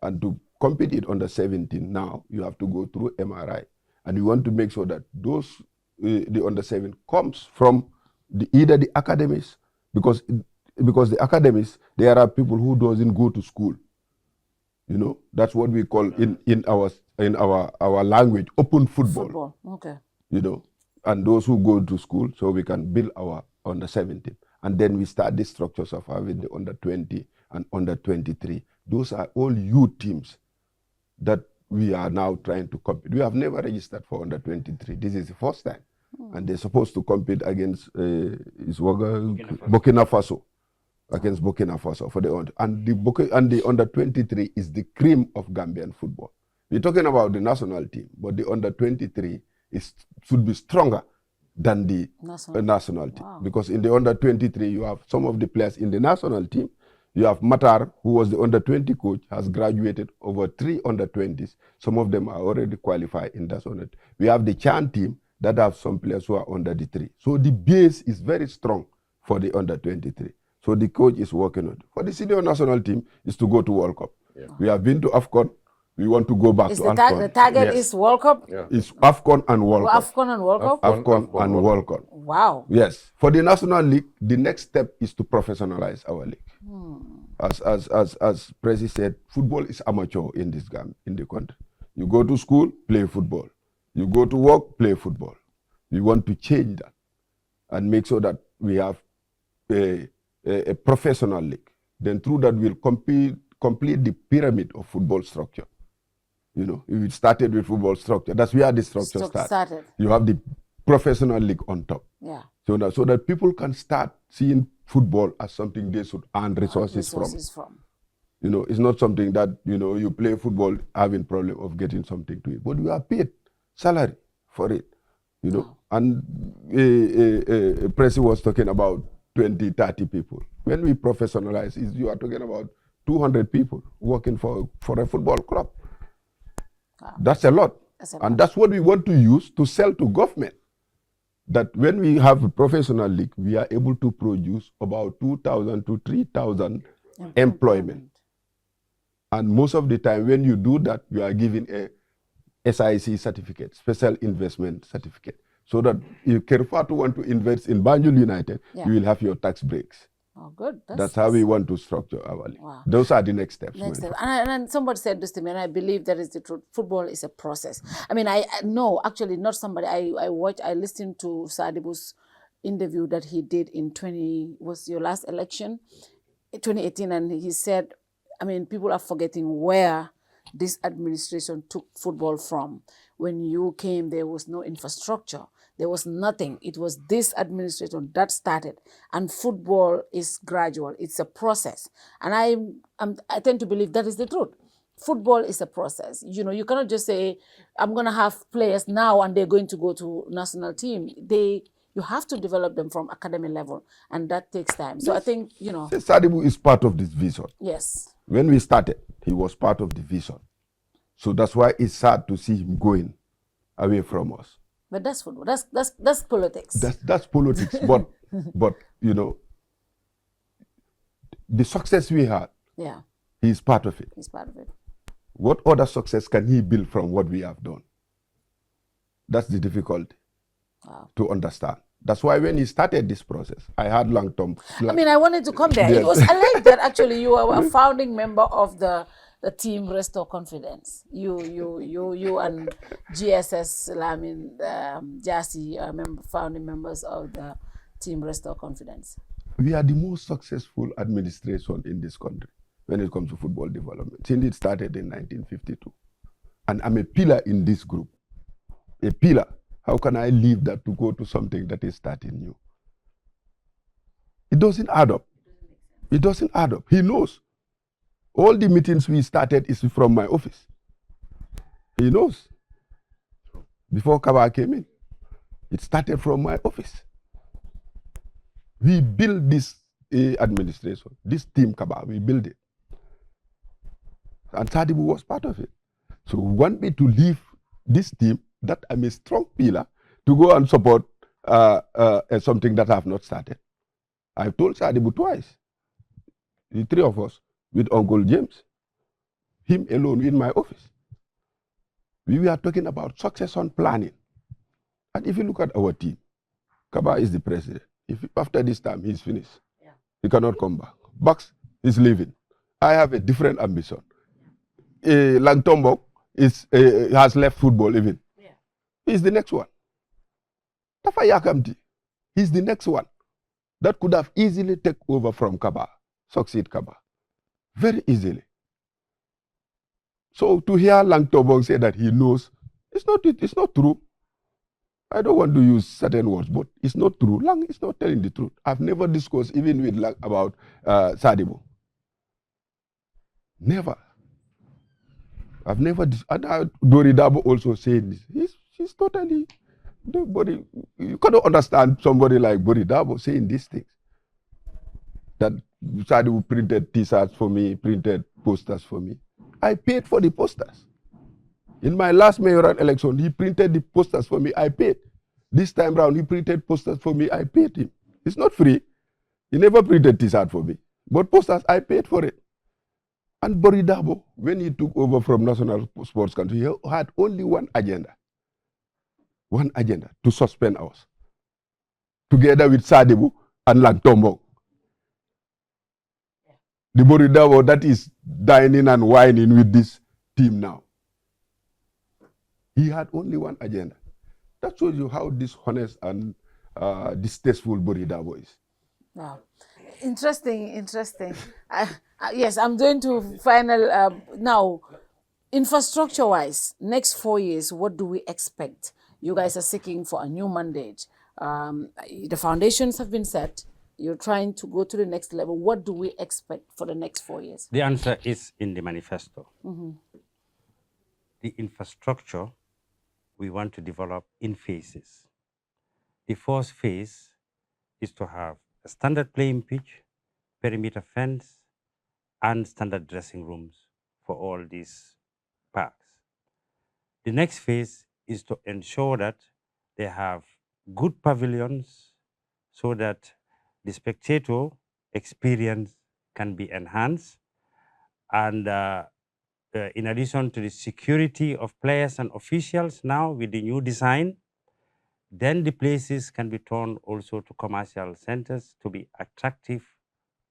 And to compete it under-17 now, you have to go through MRI. And we want to make sure that those, the under-7 comes from either the academies, because the academies, there are people who doesn't go to school. You know, that's what we call in our language, open football. Okay. You know, and those who go to school, so we can build our under-17. And then we start the structures of having the under-20 and under-23. Those are all youth teams that we are now trying to compete. We have never registered for under-23. This is the first time. And they're supposed to compete against Burkina Faso. Against Burkina Faso for the the under-23 is the cream of Gambian football. We're talking about the national team, but the under-23 should be stronger than the national team. Wow. Because in the under-23, you have some of the players in the national team. You have Matar, who was the under-20 coach, has graduated over 3 under-20s. Some of them are already qualified in that under. We have the Chan team that have some players who are under the 3. So the base is very strong for the under-23. So the coach is working on it. For the senior national team is to go to World Cup. Yeah. We have been to AFCON. We want to go back to AFCON. The target is World Cup? Yeah. It's AFCON and World Cup. AFCON and World Cup? AFCON and World Cup. Wow. Yes. For the National League, the next step is to professionalize our league. As Prezi said, football is amateur in this game, in the country. You go to school, play football. You go to work, play football. We want to change that and make sure that we have a professional league. Then through that, we'll complete the pyramid of football structure. You know, if it started with football structure, that's where the structure started. You have the professional league on top. Yeah. So that people can start seeing football as something they should earn resources from. You know, it's not something that, you know, you play football having problem of getting something to it, but you are paid salary for it. You know, and Prezi was talking about 20, 30 people. When we professionalize, you are talking about 200 people working for a football club. Wow. That's a lot. And that's what we want to use to sell to government. That when we have a professional league, we are able to produce about 2,000 to 3,000 employment. And most of the time, when you do that, you are given a SIC certificate, special investment certificate. So that if Kerr Fatou want to invest in Banjul United, you will have your tax breaks. Oh, good. That's how we want to structure our league. Wow. Those are the next steps. And somebody said this to me, and I believe that is the truth. Football is a process. I mean, I know, actually, not somebody. I listened to Sadibou's interview that he did in was your last election, 2018, and he said, I mean, people are forgetting where this administration took football from. When you came, there was no infrastructure. There was nothing. It was this administration that started. And football is gradual. It's a process. And I tend to believe that is the truth. Football is a process. You know, you cannot just say, I'm going to have players now and they're going to go to national team. You have to develop them from academy level. And that takes time. So yes. I think, you know. Sadibou is part of this vision. Yes. When we started, he was part of the vision. So that's why it's sad to see him going away from us. But that's football. That's politics. That's politics. but you know, the success we had, he's part of it. He's part of it. What other success can he build from what we have done? That's the difficulty to understand. That's why when he started this process, I had long-term plans. I mean, I wanted to come there. Yes. I like that actually you are a founding member of the team Restore Confidence. You and GSS Lamin, Jassy are founding members of the team Restore Confidence. We are the most successful administration in this country when it comes to football development, since it started in 1952. And I'm a pillar in this group, a pillar. How can I leave that to go to something that is starting new? It doesn't add up. It doesn't add up. He knows. All the meetings we started is from my office. He knows. Before KABA came in, it started from my office. We built this administration, this team KABA, we built it. And Sadibu was part of it. So we want me to leave this team that I'm a strong pillar to go and support something that I have not started. I've told Sadibu twice, the three of us, with Uncle James, him alone in my office. We were talking about succession planning. And if you look at our team, KABA is the president. If after this time he's finished, he cannot come back. Bucks is leaving. I have a different ambition. Langtombok has left football even. He's the next one. Tafa Yakamti, he's the next one that could have easily taken over from KABA, succeed KABA, very easily. So to hear Langtombok say that he knows, it's not true. I don't want to use certain words, but it's not true. Lang is not telling the truth. I've never discussed even with Lang about Sadibu. Never. I've never. Doridabo also said this. He's totally. Nobody. You cannot understand somebody like Doridabo saying these things. That Sadibu printed T-shirts for me, printed posters for me. I paid for the posters. In my last mayoral election, he printed the posters for me. I paid. This time round, he printed posters for me. I paid him. It's not free. He never printed T-shirt for me. But posters, I paid for it. And Boridabo, when he took over from National Sports Council, he had only one agenda. One agenda, to suspend us. Together with Sadibu and Langtombok. The Boridabo that is dining and whining with this team now. He had only one agenda. That shows you how dishonest and distasteful Boridabo is. Wow. Interesting. Yes, I'm going to final. Now, infrastructure-wise, next 4 years, what do we expect? You guys are seeking for a new mandate. The foundations have been set. You're trying to go to the next level. What do we expect for the next 4 years? The answer is in the manifesto. The infrastructure we want to develop in phases. The first phase is to have a standard playing pitch, perimeter fence, and standard dressing rooms for all these parks. The next phase is to ensure that they have good pavilions so that the spectator experience can be enhanced. And in addition to the security of players and officials now with the new design, then the places can be turned also to commercial centers to be attractive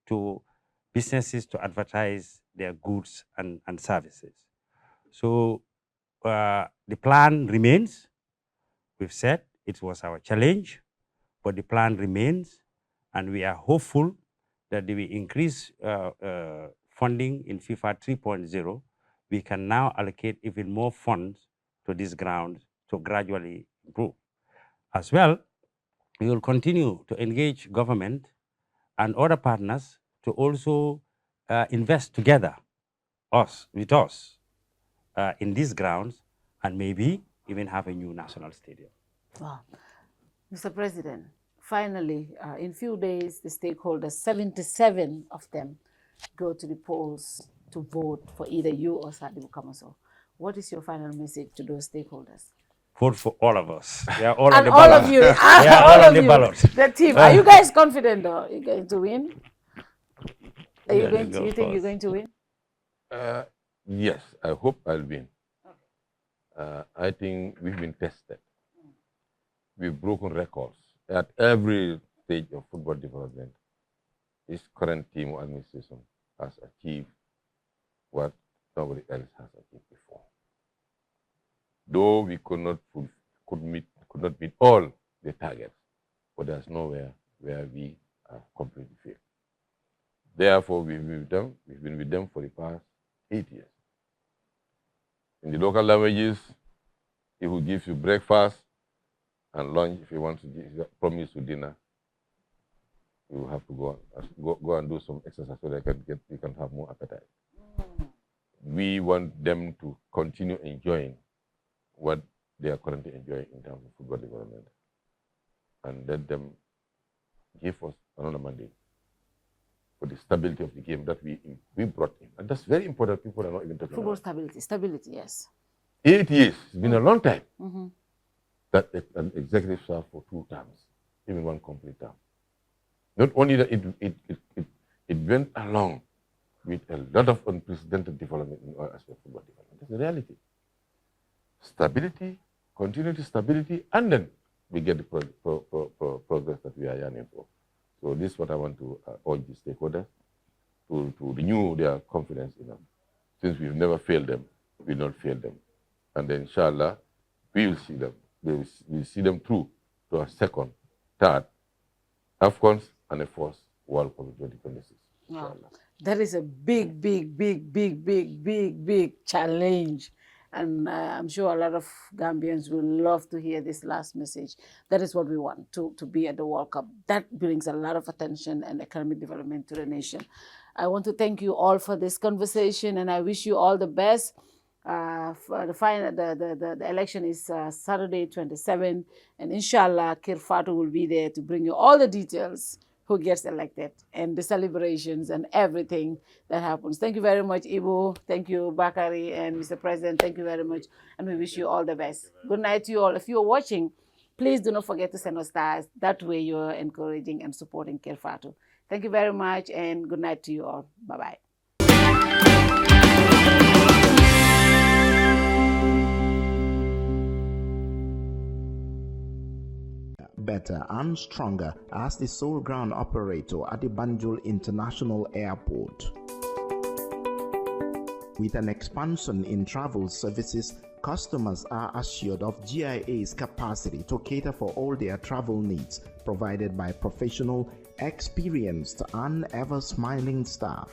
to businesses to advertise their goods and services. So the plan remains. We've said it was our challenge, but the plan remains, and we are hopeful that if we increase funding in FIFA 3.0, we can now allocate even more funds to these grounds to gradually improve. As well, we will continue to engage government and other partners to also invest together with us in these grounds and maybe even have a new national stadium. Wow. Mr. President, finally, in few days, the stakeholders, 77 of them, go to the polls to vote for either you or Sadibu Kamaso. What is your final message to those stakeholders? Vote for all of us. They are all and on the all ballot. of you, They are all on the ballot. The team. Are you guys confident though? You're going to win? Are you going to, you think you're going to win? Yes, I hope I'll win. I think we've been tested. We've broken records at every stage of football development. This current team or administration has achieved what nobody else has achieved before. Though we could not meet all the targets, but there's nowhere where we have completely failed. Therefore, we've been with them for the past 8 years. In the local languages, he will give you breakfast, And lunch, if you want to promise to dinner, you have to go and do some exercise so that you can have more appetite. We want them to continue enjoying what they are currently enjoying in terms of football development, and let them give us another mandate for the stability of the game that we brought in. And that's very important. People are not even talking Football about stability, yes. 8 years, it's been a long time. That an executive served for 2 terms, even 1 complete term. Not only that, it went along with a lot of unprecedented development in all aspects of football development. That's the reality. Stability, continuity, stability, and then we get the progress that we are yearning for. So this is what I want to urge the stakeholders to renew their confidence in us. Since we've never failed them, we will not fail them. And then inshallah, we will see them. We'll see them through to a second, third, AFCONs, and a fourth World Cup in 2026. Wow. That is a big challenge. And I'm sure a lot of Gambians will love to hear this last message. That is what we want, to be at the World Cup. That brings a lot of attention and economic development to the nation. I want to thank you all for this conversation, and I wish you all the best. For the election is Saturday 27, and inshallah Kerr Fatou will be there to bring you all the details, who gets elected and the celebrations and everything that happens. Thank you very much, Ebou. Thank you, Bakary and Mr. President. Thank you very much, and we wish you all the best. Good night to you all. If you're watching, please do not forget to send us stars. That way you're encouraging and supporting Kerr Fatou. Thank you very much, and good night to you all. Bye-bye. Better and stronger as the sole ground operator at the Banjul International Airport. With an expansion in travel services, customers are assured of GIA's capacity to cater for all their travel needs, provided by professional, experienced, and ever-smiling staff.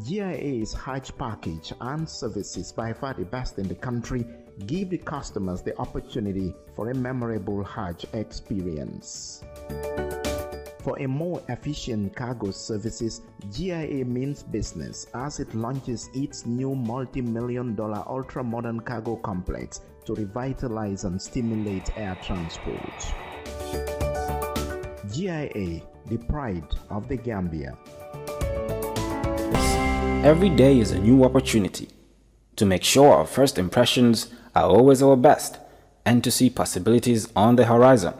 GIA's Hajj package and services, by far the best in the country, give the customers the opportunity for a memorable Hajj experience. For a more efficient cargo services, GIA means business as it launches its new multi-million-dollar ultra-modern cargo complex to revitalize and stimulate air transport. GIA, the pride of the Gambia. Every day is a new opportunity to make sure our first impressions are always our best and to see possibilities on the horizon.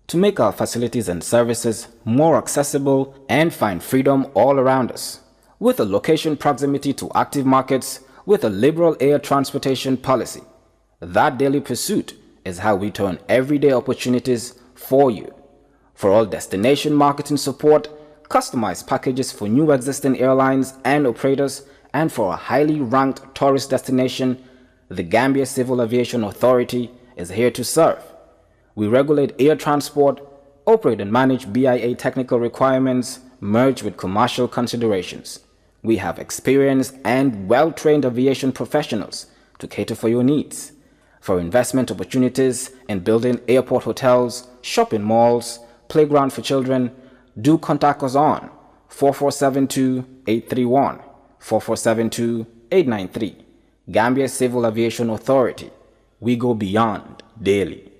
To make our facilities and services more accessible and find freedom all around us. With a location proximity to active markets with a liberal air transportation policy. That daily pursuit is how we turn everyday opportunities for you. For all destination marketing support, customized packages for new existing airlines and operators, and for a highly ranked tourist destination, the Gambia Civil Aviation Authority is here to serve. We regulate air transport, operate and manage BIA technical requirements merged with commercial considerations. We have experienced and well-trained aviation professionals to cater for your needs. For investment opportunities in building airport hotels, shopping malls, playground for children, do contact us on 4472-831, 4472-893. Gambia Civil Aviation Authority. We go beyond daily.